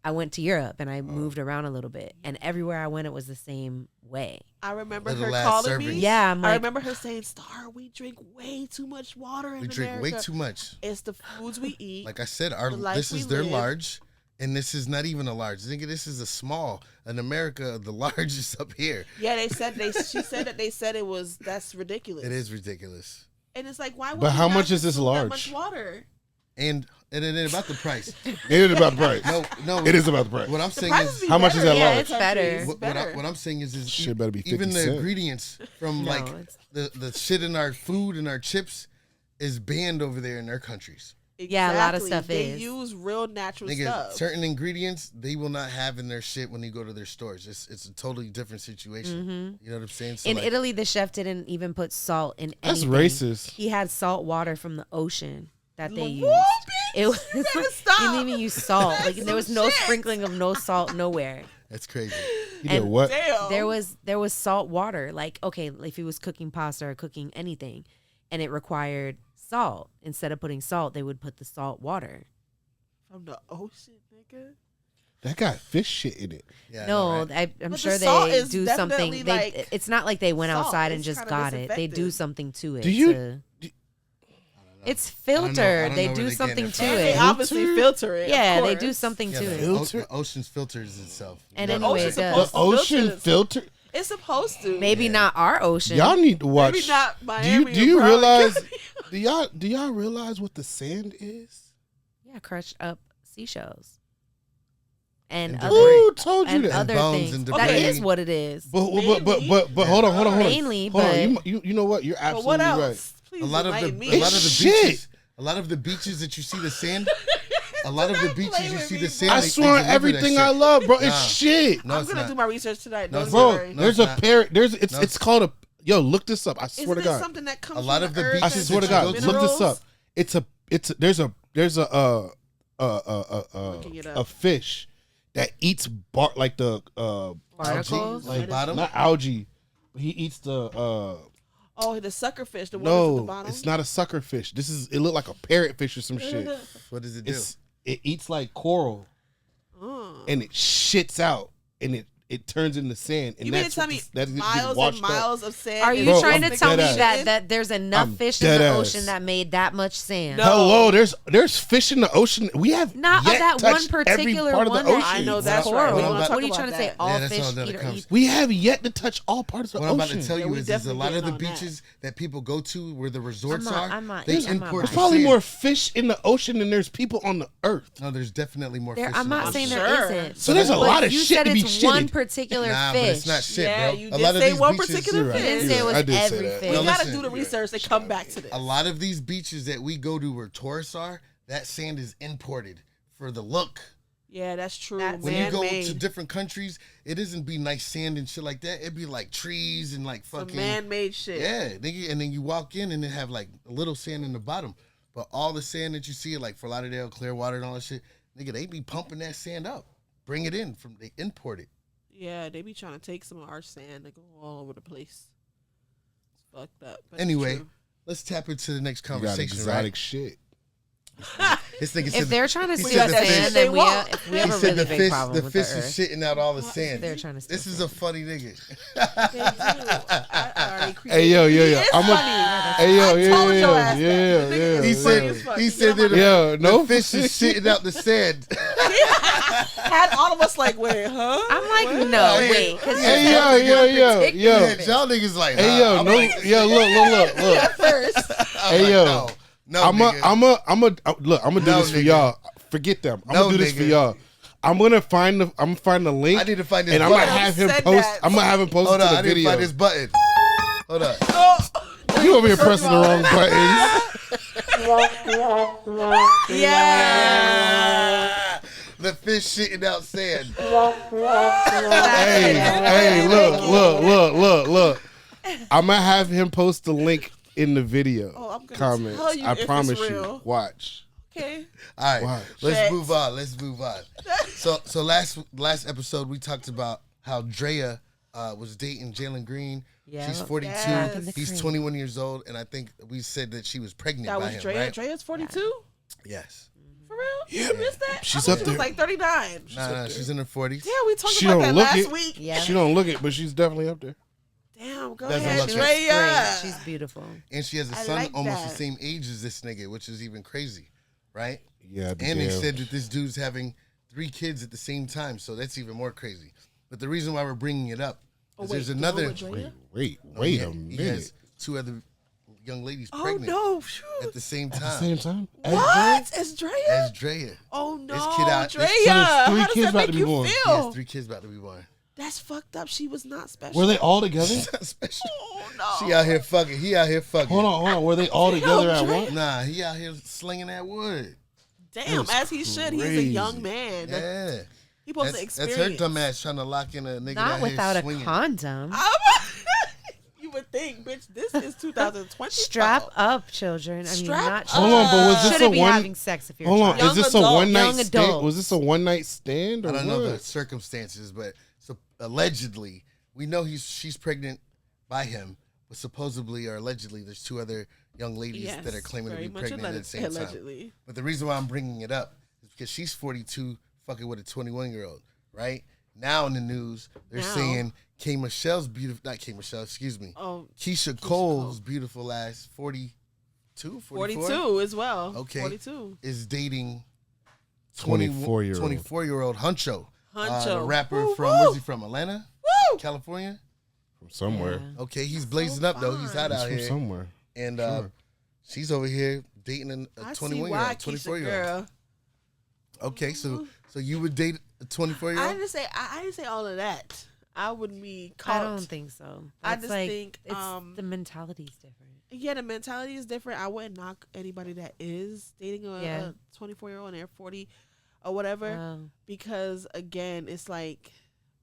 I went to Europe, and I moved around a little bit, and everywhere I went, it was the same way. I remember Little her ass calling serving. me. Yeah, I'm I like- remember her saying, "Star, we drink way too much water in We drink America. way too much. It's the foods we eat. Like I said, The life this we is their live. large, and this is not even a large. Nigga, this is a small. In America, the large is up here. yeah, she said that they said that's ridiculous. It is ridiculous. and it's like, why? Would But you how not much is this consume that large? much water. And it ain't about the price. It is about the price. No, It is about the price. What I'm The saying prices is, be How much is better that in large? other It's better. countries. what, Better. I'm saying is Shit better be 50 even the cent. ingredients from No, like it's- the shit in our food and our chips is banned over there in their countries. Yeah, a lot of Exactly. stuff They is. use real natural Nigga, stuff. certain ingredients they will not have in their shit when you go to their stores. It's a totally different situation. You know what I'm saying? So In like, Italy, the chef didn't even put salt in That's anything. racist. He had salt water from the ocean that they used. Whoa, It bitch, was you better he stop. didn't even use salt. Like That's there was some no shit. sprinkling of no salt nowhere. that's crazy. You did And what? Damn. There was salt water. Like, okay, if he was cooking pasta or cooking anything, and it required salt. Instead of putting salt, they would put the salt water. From the ocean, nigga. That got fish shit in it. Yeah, I No, know, right? I'm But sure the salt they is do definitely something. like It's not like they went salt. outside and It's just kinda got it. They do disinfectant. something to it. Do you- It's I don't know filtered. where They they're do getting something it to from. And they it. obviously filter it. Yeah, of they do course. something Yeah, to the, it. Filter? the ocean filters itself. And You know? anyway, ocean's it The does. supposed to ocean filter. filter. It's supposed to. Maybe not our ocean. Y'all need to watch. Maybe not do Miami. you or Broward realize? County. Do y'all realize what the sand is? Yeah, crushed up seashells. And And other, debris. Who told you and that? other bones things. and That debris. is what it is. But Mainly. hold on. Mainly, hold on. but- You know what? You're But absolutely what right. else? Please A lot of enlighten the me. a lot of the Shit. beaches, a lot of the beaches that you see the sand, a lot of the not beaches play you with see me, the bro. sand. I they swear on deliver that everything shit. I love, bro. Nah. It's shit, No, I'm it's gonna not. do my research tonight. No, Don't it's you bro. not. worry. No, There's it's a not. parrot. It's No, it's called a. Yo, look this up. I swear Isn't to it God. something that comes A lot from of the earth I beaches and swear to that you God. go to- Look this minerals? up. There's Looking it up. a fish that eats like the Barnacles? Like bottom. not algae. But he eats the Oh, the sucker fish, the one that's at the no, bottom. it's not a sucker fish. It looked like a parrotfish or some shit. What does it do? It eats like coral and it shits out and it turns into sand. And You mean to that's tell what me that gets miles washed and up. miles of sand? Are is you Bro, trying I'm to tell me dead ass. that there's enough I'm fish in dead the ass. ocean that made that much sand? No. Hello, there's fish in the ocean. We have Not of yet that one touched every particular part one of the that ocean. I know eats that's right. coral. We don't What talk What are you about trying to say? that. All Yeah, that's fish all that eat, comes. We have yet to touch all parts of the What I'm ocean. about to tell Yeah, you we is a definitely lot of the getting on that. beaches that people go to where the resorts I'm are, not- they I'm not import buying There's the probably sand. more fish in the ocean than there's people on the earth. No, there's definitely more fish. I'm in the not ocean. saying Sure. there isn't. So there's a But lot of you shit said to be it's one shitted. particular Nah, fish. but it's not shit, Yeah, bro. you A did lot of say these one beaches, particular You're right. fish. You didn't say it You're was right. I did say that. everything. We No, gotta listen. do the research and come back to this. a lot of these beaches that we go to where tourists are, that sand is imported for the look. Yeah, that's true. That's- When you go Man-made. to different countries, it doesn't be nice sand and shit like that. It'd be like trees and like Some fucking man-made shit. yeah. Nigga, and then you walk in and they have like a little sand in the bottom, but all the sand that you see, like Fort Lauderdale, Clearwater, and all that shit, nigga, they be pumping that sand up, bring it in from they import it. Yeah, they be trying to take some of our sand and go all over the place. It's fucked up. But it's Anyway, true. let's tap into the next You got conversation, exotic right? shit. This nigga If said they're trying to he steal said the the fish- sand, then we They have, won't. we have he a said really the big fish, problem the with fish the is earth. shitting out all the sand. They're trying to steal This is sand. a funny nigga. They do. I already created. Hey yo, He is I'm a. funny. Hey yo, I told your yeah, ass that. yeah, The nigga yeah. is He funny said as fuck. he said that Yo, no the fish is shitting out the sand. Had all of us like, wait, huh? I'm like, What? no, Hey, wait. 'cause Hey there's yo, one yo, particular yo. fish. Y'all niggas like, Hey yo, I'm no, like- yo, look. First. I'm Hey like, yo, no, I'm nigga. gonna do No, this for nigga. y'all. Forget them. I'm No, gonna do this for nigga. y'all. I'm gonna find the link. I need to find this and I'm gonna button. have him Said post. that. I'm gonna have him post Hold to on, the I need to video. find this button. Hold on. Oh. You over here pressing the wrong buttons. Yeah. The fish shitting out sand. Hey, look. I'm gonna have him post the link in the video Oh, I'm gonna comments. tell you I if it's promise you. real. Watch. Okay. All right, Wow. let's Facts. move on. Let's move on. So last episode we talked about how Drea was dating Jalen Green. Yeah. She's 42. Yes. He's 21 years old, and I think we said that she was pregnant That by was him, Drea. right? Drea's 42? Yes. For real? Yeah, You missed that? she's I up thought she there. was like 39. Nah, she's in her 40s. Yeah, we talked She about don't that look last it. week. Yeah. She don't look it, but she's definitely up there. Damn, go Doesn't ahead, look it. Great. Drea. She's beautiful. And she has a I son like almost that. the same age as this nigga, which is even crazy, right? Yeah, And they said that this dude's having 3 kids at the same time, so that's even more crazy. But the reason why we're bringing it up is there's the one another. with Drea? Wait He a has minute. 2 other young ladies Oh, pregnant no. at the same At time the same time? What? It's Drea? as Drea. Oh, no. This kid out- Drea. this- so there's 3 How does kids that about make to be you born. He feel? has 3 kids about to be born. That's fucked up. She was not special. Were they all together? She's not special. Oh, no. She out here fucking. He out here fucking. Hold on. Were they all together at Drake. once? Nah, he out here slinging that wood. Damn, That's as he should. He's a crazy. young man. Yeah. He supposed to That's experience. her dumb ass trying to lock in a nigga Not out without here a swinging. condom. You would think, bitch, this is 2020. Strap up, children. I mean, Strap not up. Hold on, but was this shouldn't a be one? having sex if you're Hold a on, child. Young is this adult, a one night young stand? adult. Was this a one night stand? Or I don't know what? the circumstances, but so allegedly, we know she's pregnant by him, but supposedly or allegedly, there's two other young ladies that are claiming to be pregnant at the same allegedly. time. But the reason why I'm bringing it up is because she's 42, fucking with a 21-year-old, right? Now in the news, they're saying K. Michelle's beautiful, not K. Michelle, excuse me. Oh, Keisha Cole's beautiful ass 42, 44? 42 as well. Okay. 42. Is dating 24-year-old. 24-year-old Huncho. The Huncho. rapper Woo, from, woo. where's he from? Atlanta? Woo! California? From somewhere. Yeah. Okay, he's blazing up though. He's hot He's out from here. somewhere. And Sure. she's over here dating a I see 21-year-old, why, 24-year-old. girl. Okay, so you would date a 24-year-old? I didn't say all of that. I wouldn't be I caught. don't think so. I That's just like, think, it's um, the mentality's different. Yeah, the mentality is different. I wouldn't knock anybody that is dating a 24-year-old and they're 40 or whatever, Wow. because again, it's like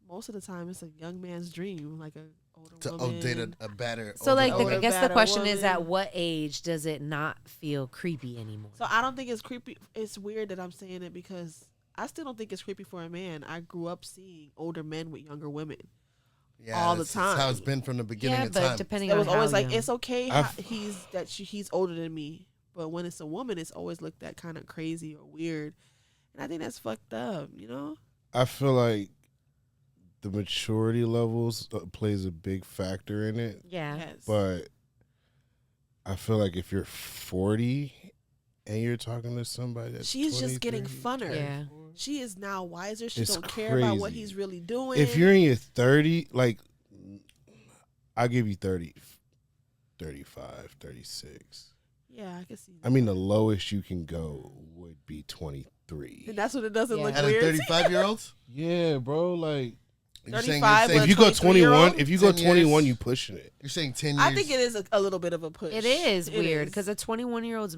most of the time it's a young man's dream, like a older to woman. date a better. So, like, older I guess the better question is, woman. at what age does it not feel creepy anymore? So I don't think it's creepy. It's weird that I'm saying it because I still don't think it's creepy for a man. I grew up seeing older men with younger women. all the that's how time. it's been from the beginning Yeah, of but time. depending It on was always how like young. it's okay. I've- He's older than me, but when it's a woman, it's always looked at kind of crazy or weird, and I think that's fucked up. You know? I feel like the maturity levels plays a big factor in it, Yeah. Yes. but I feel like if you're 40 and you're talking to somebody that's She's just getting 23, funner. Yeah. She is now wiser. She It's don't care about what crazy. he's really doing. if you're in your 30, like, I'll give you 30, 35, 36. yeah, I can see. I mean, the lowest you can go would be 23. And that's what it doesn't Yeah. look At a weird. 35-year-olds? Yeah, bro. Like, You're saying 35 if But you go 23-year-old? 21, if you go 10 years? 21, you pushing it. You're saying 10 years? I think it is a little bit of a push. It is It weird is. because a 21-year-old's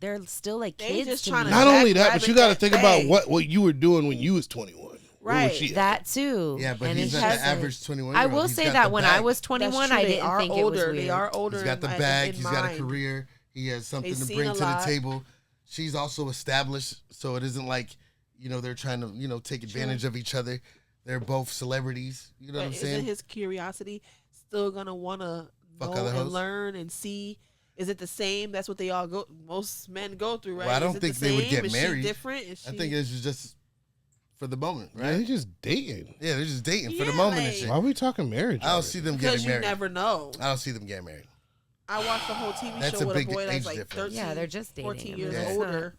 they're still like They kids just to tryna me. Not only that, but rabbit you got to that think bag. about what you were doing when you was 21. Where was Right. she at? That too. Yeah, but And he's it not the hasn't- average 21-year-old. I will He's say got that the when bag. I was That's 21, true. I They didn't are think older. it was weird. They are older. He's got the in- bag. in He's got a mind. career. He has something They've to seen bring a to the lot. table. She's also established, so it isn't like, they're trying to, take advantage of each other. They're both celebrities. You know what I'm But saying? isn't his curiosity still gonna want to Fuck know other and hoes? learn and see? Is it the same? That's what they all go. Most men go through, right? Well, I Is don't it think the they would same? get Is married. She different? Is I she- think it's just for the moment, Yeah, they're right? just dating. Yeah, they're just dating for the Yeah, moment and like- shit. Why are we talking marriage? I don't already? see them because getting you married. never know. I don't see them getting married. I watched the whole TV That's show a with a big boy that's age like difference. 13, Yeah, they're just dating. 14 I years mean, it's older.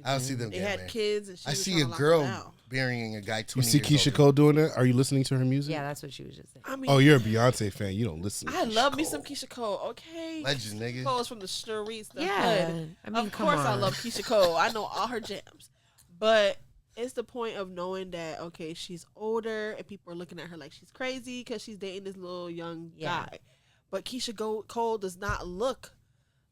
I don't see them They getting had married. kids, and she I was see trying a to lock girl them down. burying a guy You 20 see years Keisha older. Cole doing that? Are you listening to her music? Yeah, that's what she was just saying. I mean, Oh, you're a Beyonce fan. You don't listen. To I Keisha love me Cole. some Keisha Cole. Okay, Legend, nigga. Keisha Cole is from the streets, the Yeah, hood. I mean, of come course, I on. love Keisha Cole. I know all her jams, but it's the point of knowing that okay, she's older and people are looking at her like she's crazy because she's dating this little young Yeah. guy. But Keisha Cole does not look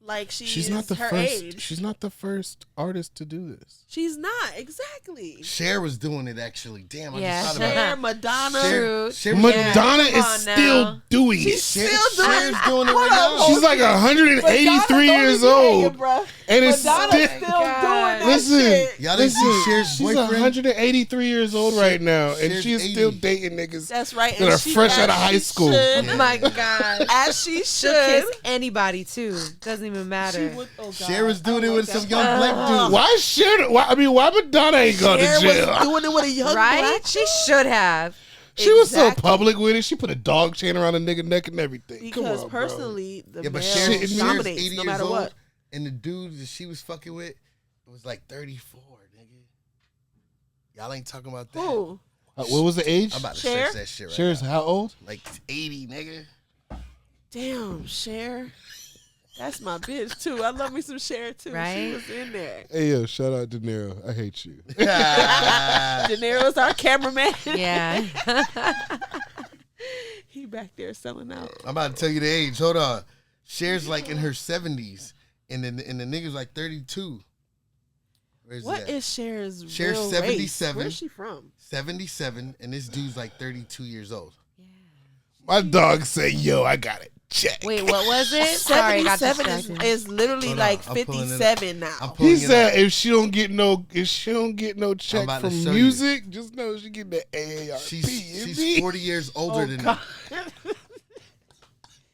like She's is not the her first. age. She's not the first artist to do this. She's not exactly. Cher was doing it actually. Damn, I Yeah, just thought about Cher, it. Madonna. True. Cher, Madonna Come is on still now. doing She's it. still doing Cher's it. doing it Hold right on, now. She's like 183 years old, and it's Madonna's still. still doing that Listen, shit. Y'all didn't see Cher's she's boyfriend? 183 years old right now, and Cher's she's still 80. dating niggas That's right. that are she- fresh as out of high she school. should. Yeah. My God. As she She'll should. kiss anybody too. Doesn't even She matter. would, oh God, Cher was doing I it don't with like some that young part. black dude. Why Cher? Why Madonna ain't going to Cher jail? was doing it with a young Right? black She should have. She was so Exactly. public with it. She put a dog chain around a nigga neck and everything. Come Because on, bro. personally, the Yeah, but male Cher's dominates 80 no years matter old, what. and the dude that she was fucking with was like 34, nigga. Y'all ain't talking about that. Who? What was the age? I'm about to Cher? search that shit right Cher's now. how old? Like 80, nigga. Damn, Cher. That's my bitch too. I love me some Cher too. Right? She was in there. Hey, yo, shout out De Niro. I hate you. De Niro's our cameraman. Yeah. He back there selling out. I'm about to tell you the age. Hold on. Cher's like in her 70s, and the nigga's like 32. Where's What that? is Cher's Cher's real 77. race? Where's she from? 77, and this dude's like 32 years old. My dog said, yo, I got it. Check. Wait, what was it? Sorry, I got 77 distracted. is literally Hold on, like I'm pulling it up. 57 now. I'm pulling He it said up. if she don't get no check about to from show you. music, just know she get the AARP. She's 40 years older than God. him.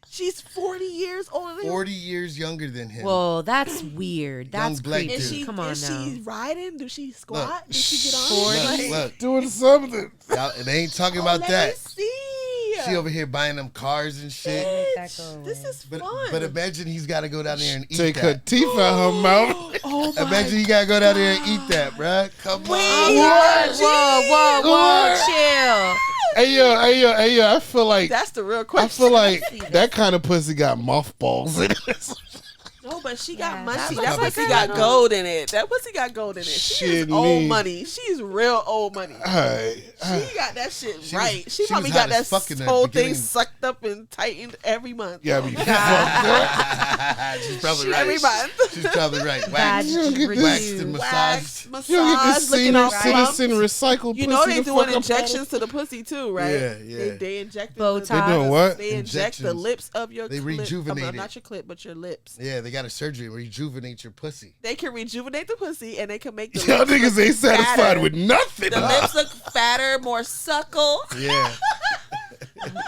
She's 40 years older than him. 40 years younger than him. Well, that's weird. That's black creepy. Is she, Come on is now. she riding? Do she squat? Look. Does she get on? 40? Look, doing something. y'all, they ain't talking about Let that. me see. She over here buying them cars and shit. That go away. This is But fun. but imagine he's got to go down there and eat Take her that. teeth out her mouth. Oh my Imagine he got to go down there and eat that, bruh. Come on. Whoa, chill. Hey yo, I feel like That's the real I question. feel like that kind of pussy got mothballs in it. No, but she got Yeah, money. that That looks pussy like got her. gold in it. That pussy got gold in it. She Shit is old me. money. She's real old money. Alright. She got that shit She was- right. she She probably was got hot as that fuck in the whole thing beginning. sucked up and tightened every month. Yeah, be fucked up. She's probably right. Every month. She's probably right. Bad Waxed, review. waxed and massaged. Wax, You don't get massage, this looking all senior plump. citizen recycled You know pussy they the doing fuck up injections to the pussy too, right? Yeah. They inject Botox. They doing what? They inject the Injections. lips of your They clip. rejuvenate no, it. not your clip, but your lips. Yeah, they got a surgery, rejuvenate your pussy. They can rejuvenate the pussy and they can make the Y'all lips niggas look ain't satisfied fatter. with nothing. The huh? lips look fatter, more suckle. Yeah.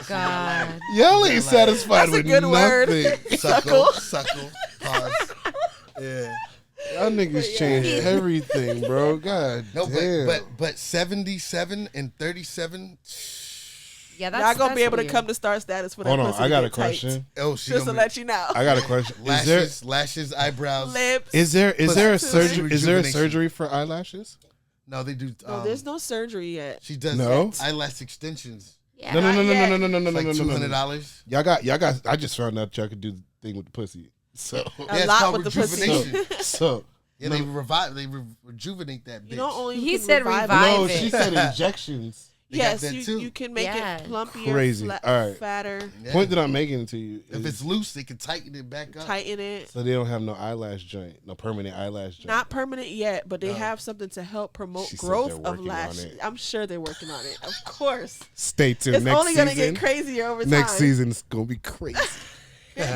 God. Y'all ain't satisfied That's a with good word. nothing. Suckle. Pause. Yeah. Y'all niggas changed everything, bro. God No, damn. but 77 and 37. Yeah, that's Y'all gonna be that's able to weird. come to star status for that Hold on, pussy I to got get a question. Oh, she Just to gonna let you know. I got a question. lashes, eyebrows. Lips. Is there a Pussy surgery? Is there a rejuvenation. surgery for eyelashes? No, they do. No, there's no surgery yet. She does No? eyelash extensions. Yeah. No. yet. No. Like no. $200. Y'all got. I just found out y'all could do the thing with the pussy. So, A lot with the pussy. rejuvenation. so Yeah, they revive. They rejuvenate that bitch. You don't only He can said revive revive. no, it. she said injections. They got Yes, that too. you can make Yeah. it plumpier, Crazy. All right. fatter, Yeah. Point that I'm making to you If is it's loose, they can tighten it back up. tighten it. so they don't have no eyelash joint, no permanent eyelash joint. Not permanent yet, but they No. have something to help promote She said growth they're of working on lashes. it. I'm sure they're working on it. Of course. Stay tuned. It's next only going to season. get crazier over time. Next season is gonna be crazy.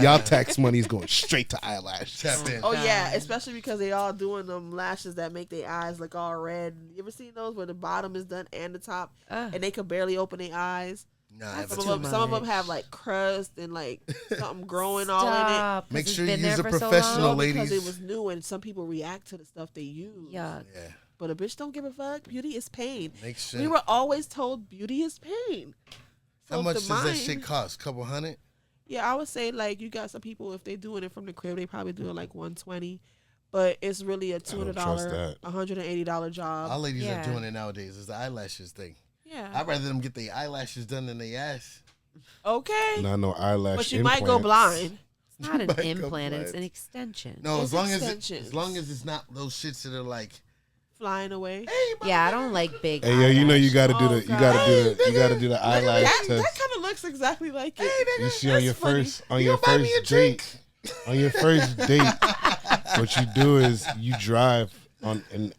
Y'all tax money is going straight to eyelash. Tap in. Oh yeah, God. especially because they all doing them lashes that make their eyes look all red. You ever seen those where the bottom is done and the top, and they can barely open their eyes? Nah, That's but Some of them much. have like crust and like something growing all in Stop, 'cause Make it's sure you been use there a for so professional, long. it. Because ladies. it was new and some people react to the stuff they use. Yuck. Yeah, But a bitch don't give a fuck. Beauty is pain. make sure. We were always told beauty is pain. How So much the does that mind- shit cost? Couple hundred? Yeah, I would say like you got some people if they doing it from the crib, they probably doing like $120, but it's really a trust $200, that. $180 job. All ladies Yeah. are doing it nowadays. It's the eyelashes thing. Yeah. I'd rather them get their eyelashes done than their ass. Okay. Not no eyelash. But you might go blind. It's not an Might go implant, it's blind. an extension. No, It's as long extensions. as it's not those shits that are like, Flying away. Yeah, I don't like big. Hey yo, you know you eyelash. gotta do Oh, the you gotta do the you gotta do the eyelash That test. kind of looks exactly like it. You see on that's your funny. first on You your gonna buy me a first date. On your first date, what you do is you drive on and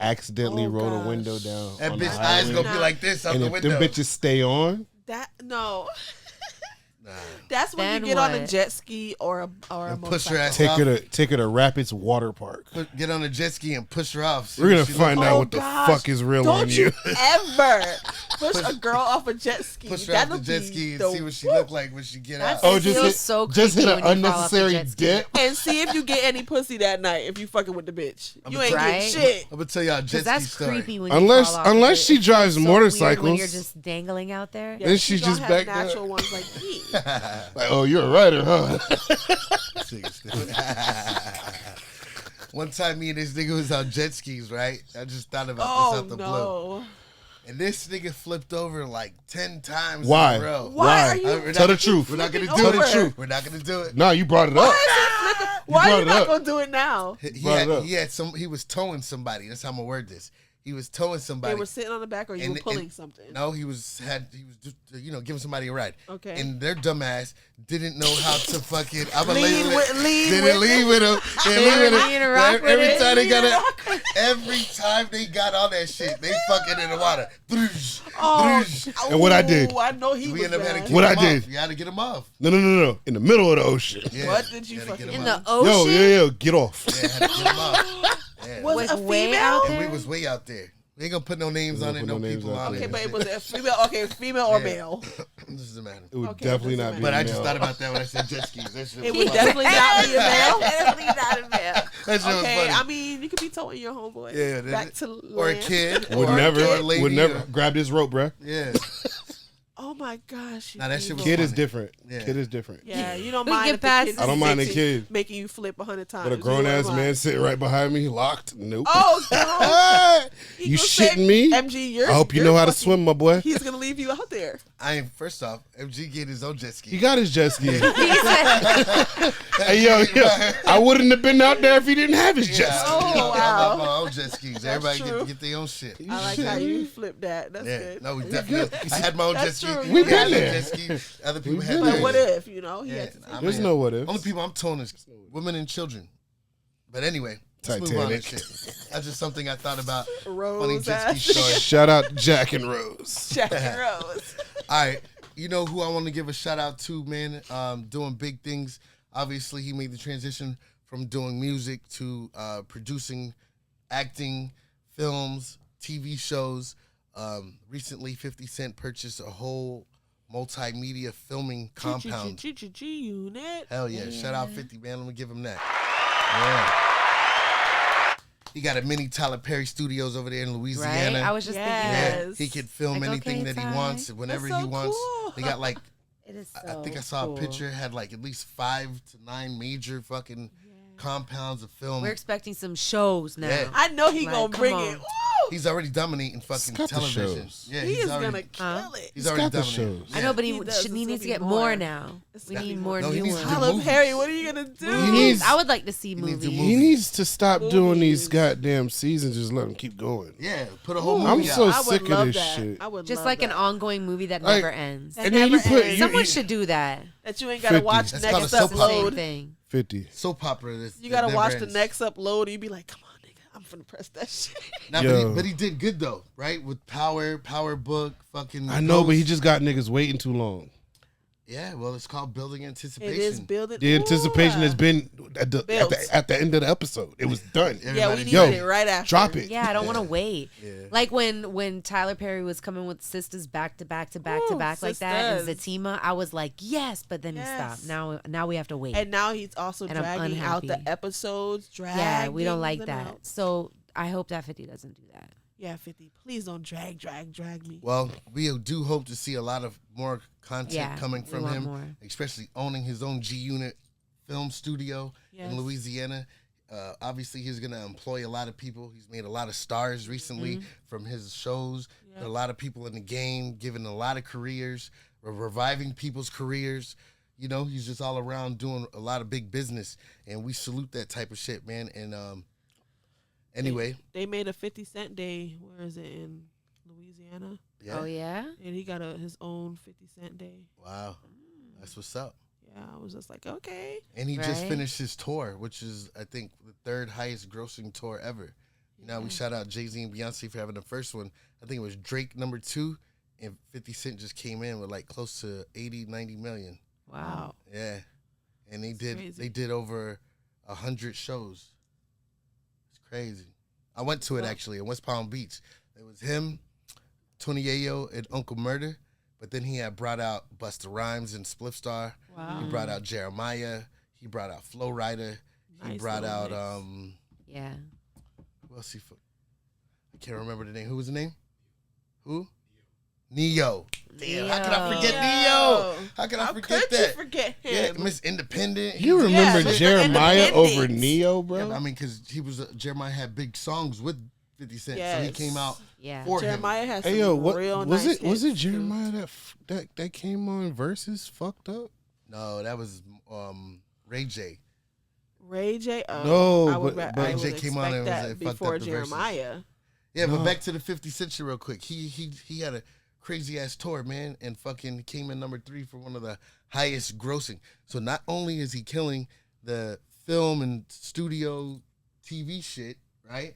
accidentally Oh, roll the gosh. window down. that on the bitch eyes highway. gonna be like this out And the if window. them bitches stay on, No. Nah. That's when Then you get on a what? jet ski or a And push her motorcycle. ass take her to Rapids Water Park. Get on a jet ski and push her off. See We're gonna what she find look out Oh, what the gosh. fuck is real on Don't you. you ever push a girl off a jet ski. Push her off the That'll jet be ski and the see what she woo- look like when she get out. That's- Oh, It just feels hit, so just hit creepy an when you fall off the unnecessary jet ski. dip. And see if you get any pussy that night if you fucking with the bitch. You ain't Right? getting shit. I'm gonna tell y'all a jet Because ski that's story. creepy when Unless- you fall off unless of it. she It feels drives so weird when motorcycles. you're just dangling out there. Yeah, Then she she's gonna just have back there. natural ones like me. Like, oh, you're a writer, huh? One time, me and this nigga was on jet skis, right? I just thought about this Oh out the blue. no. And this nigga flipped over like 10 times Why? in a row. Why are you We're Tell not- the truth. We're not gonna flipping do over? it. Tell the truth. We're not gonna do it. No, you brought it up. Why are brought you it not up. gonna do it now? He had some. He was towing somebody. That's how I'm gonna word this. He was towing somebody. They were sitting on the back, or you were pulling something. No, he was just giving somebody a ride. Okay. And their dumbass didn't know how to fucking. I'm Lean lean with- lean Didn't with lean with him. Didn't lean with him. Lean and rock with Every it. time they got Lean and it. Every time they got on that shit, they fucking in the water. Oh, And what I did. I know he We was ended up having bad. to What get I him did. off. You had to get him off. No. In the middle of the ocean. Yeah. What did you Had to fucking get do? him In off. the ocean. Yo, get off. Yeah, had to get him off. Yeah. Was Was a way female? out And there. we was way out there. We ain't gonna put no names We on ain't it, gonna no put no people names on on it. it. Okay, but it was a female. Okay, female or Yeah. male? This doesn't matter. It would Okay, definitely doesn't not be. But I a just male. thought about that when I said jet skis. That shit It was would funny. definitely not be a male. Definitely not a male. That shit was Okay, funny. I mean, you could be towing your homeboy Yeah, back to or a land. kid. Would or a never. kid, lady, Would never or- grab this rope, bruh. Yeah. Oh my gosh! you Nah, that shit evil. was Kid is funny. different. Yeah. Kid is different. Yeah, you don't We mind get if the past- kid I don't mind a sitting, kid. making you flip 100 times. But a You grown ass don't man mind. sitting right behind me, locked. Nope. Oh God! He You gonna say, shitting me? MG, you're. I hope you you're know how to fucking- swim, my boy. He's gonna leave you out there. First off, MG get his own jet ski. He got his jet ski. He said, Hey, yo, I wouldn't have been out there if he didn't have his jet ski. Oh, I wow. love my own jet skis. Everybody true. get their own shit. I like how you flip that. That's Yeah, good. no, we definitely. I had my own jet That's ski. true. He We had been his there. jet ski. Other people had been But theirs. what if you know he Yeah, had to take I'm There's in. no what ifs. Only people I'm towing is women and children. But anyway, let's move on. And Titanic. shit. That's just something I thought about. Rose Funny jet ski ass. story. Shout out Jack and Rose. Jack and Rose. All right, you know who I want to give a shout out to, man? Doing big things. Obviously, he made the transition from doing music to producing, acting, films, TV shows. Recently, 50 Cent purchased a whole multimedia filming compound. G unit. Hell yeah. Shout out 50, man. Let me give him that. Yeah. He got a mini Tyler Perry Studios over there in right? Louisiana. I was just Yes. Yeah, Yes. he could film Like, anything okay, that he Ty. wants whenever That's he so wants. cool. They got like, thinking, it is I think I saw a picture, had like at least 5 to 9 major fucking compounds of film. We're expecting some shows now. Yeah. I know he Like, gonna come bring on. it. Woo! He's already dominating fucking got the television. shows. Yeah, He he's is already, gonna kill it. He's already got the dominating. shows. I know, but He he does. should, It's he gonna needs to be get more. more now. It's We gonna need be more more. No, he new needs to ones. do Tyler movies. Perry, what are you gonna do? He needs- I would like to see He needs to movies. do He needs to stop doing these Movies. goddamn seasons. Just let him keep going. Yeah, put a whole I'm movie so out. I would sick of love this that. shit. I would Just love like an that. ongoing movie that Like- never ends. That And then you never put ends. Someone should do that. that you ain't gotta 50. watch That's next called a soap Same upload. thing. 50. Soap opera. You gotta that watch never the ends. next upload and you be like, come on, nigga, I'm finna press that shit. Nah, Yo. but he did good though, right? With Power Book, fucking. I know, but he Ghost. just got niggas waiting too long. Yeah, well, it's called building anticipation. It is building. The anticipation has been at the, Built. at the end of the episode. It was done. Yeah, we Everybody- needed Yo, it right after. Drop it. Yeah, I don't want to wait. Yeah. Like when Tyler Perry was coming with Sisters back to back to back to Ooh, back like that, and Sisters. Zatima, I was like, yes, but then Yes. he stopped. Now we have to wait. And now he's also And I'm dragging out the unhappy. episodes. Yeah, we don't like them that. out. So I hope that 50 doesn't do that. Yeah, 50. Please don't drag me. Well, we do hope to see a lot of more content Yeah, coming we from want him, more. especially owning his own G Unit film studio Yes. in Louisiana. Obviously, he's going to employ a lot of people. He's made a lot of stars recently from his shows. Yeah. There are a lot of people in the game, giving a lot of careers, reviving people's careers. You know, he's just all around doing a lot of big business, and we salute that type of shit, man. And anyway, They made a 50 Cent day. Where is it? In Louisiana. yeah. Oh yeah. And he got his own 50 Cent day. Wow, that's what's up. Yeah, I was just like, okay. And he just Right. finished his tour, which is, I think, the 3rd highest grossing tour ever. You know, we shout out Jay-Z and Beyonce for having the first one. I think it was Drake number 2, and 50 Cent just came in with like close to 80, 90 million. Wow. Yeah. And crazy. they did over 100 shows. It's crazy. I went to it actually in West Palm Beach. It was him, Tony Yayo, and Uncle Murder. But then he had brought out Busta Rhymes and Spliff Star. Wow. He brought out Jeremiah. He brought out Flow Rider. He Nice brought little out mix. Yeah. who else I can't remember the name. Who was the name? Who? Neo. Damn, how could I forget Neo? How could I How forget could that? you forget Yeah, him? Miss Independent. You remember Mr. Jeremiah over Independence. Neo, bro? Yeah, I mean, because he was Jeremiah had big songs with 50 Cent. So Yes. he came out Yeah. for Jeremiah him. has some Hey yo, what real was nice it? Was it hits, too. Jeremiah that came on Versus fucked up? No, that was Ray J. Ray J. No, I would, but I Ray would J came on expect and was that fucked before up the verses. Jeremiah. Yeah, No. but back to the 50 Cent shit real quick. He had a crazy ass tour, man, and fucking came in number 3 for one of the highest grossing. So not only is he killing the film and studio TV shit, right?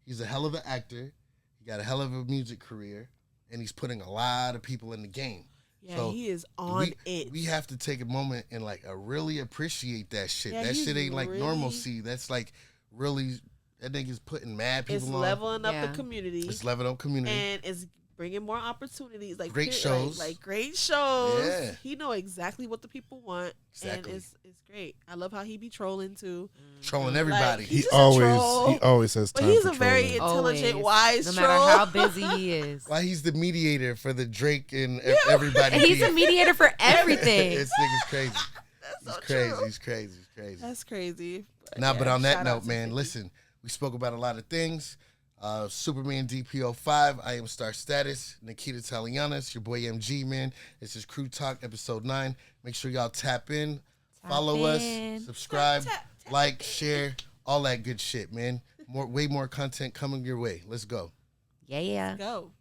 He's a hell of an actor. He got a hell of a music career, and he's putting a lot of people in the game. Yeah, So he is on it. We have to take a moment and like really appreciate that shit. Yeah, that he's shit ain't like really- normalcy. That's like really that nigga's putting mad people It's on. leveling up Yeah. the community. It's leveling up community. And it's bringing more opportunities. Like Great shows. Like great shows. Yeah. He know exactly what the people want. Exactly. And it's great. I love how he be trolling too. Trolling everybody. Like, He He's just a always troll. has But time he's for a very trolling. intelligent, Always. wise No troll. matter how busy he is. Why he's the mediator for the Drake and everybody. And he's a beef. mediator for everything. This nigga's crazy. That's so He's crazy. true. He's crazy. He's crazy. That's crazy. But on that shout out note, to man, 50. listen, we spoke about a lot of things. Superman DPO 5, I Am Star Status, Nikita Talianis, your boy MG, man. This is Crew Talk, episode 9. Make sure y'all tap in, follow in. us, subscribe, Tap, like, share, all that good shit, man. Way more content coming your way. Let's go. Yeah. Go.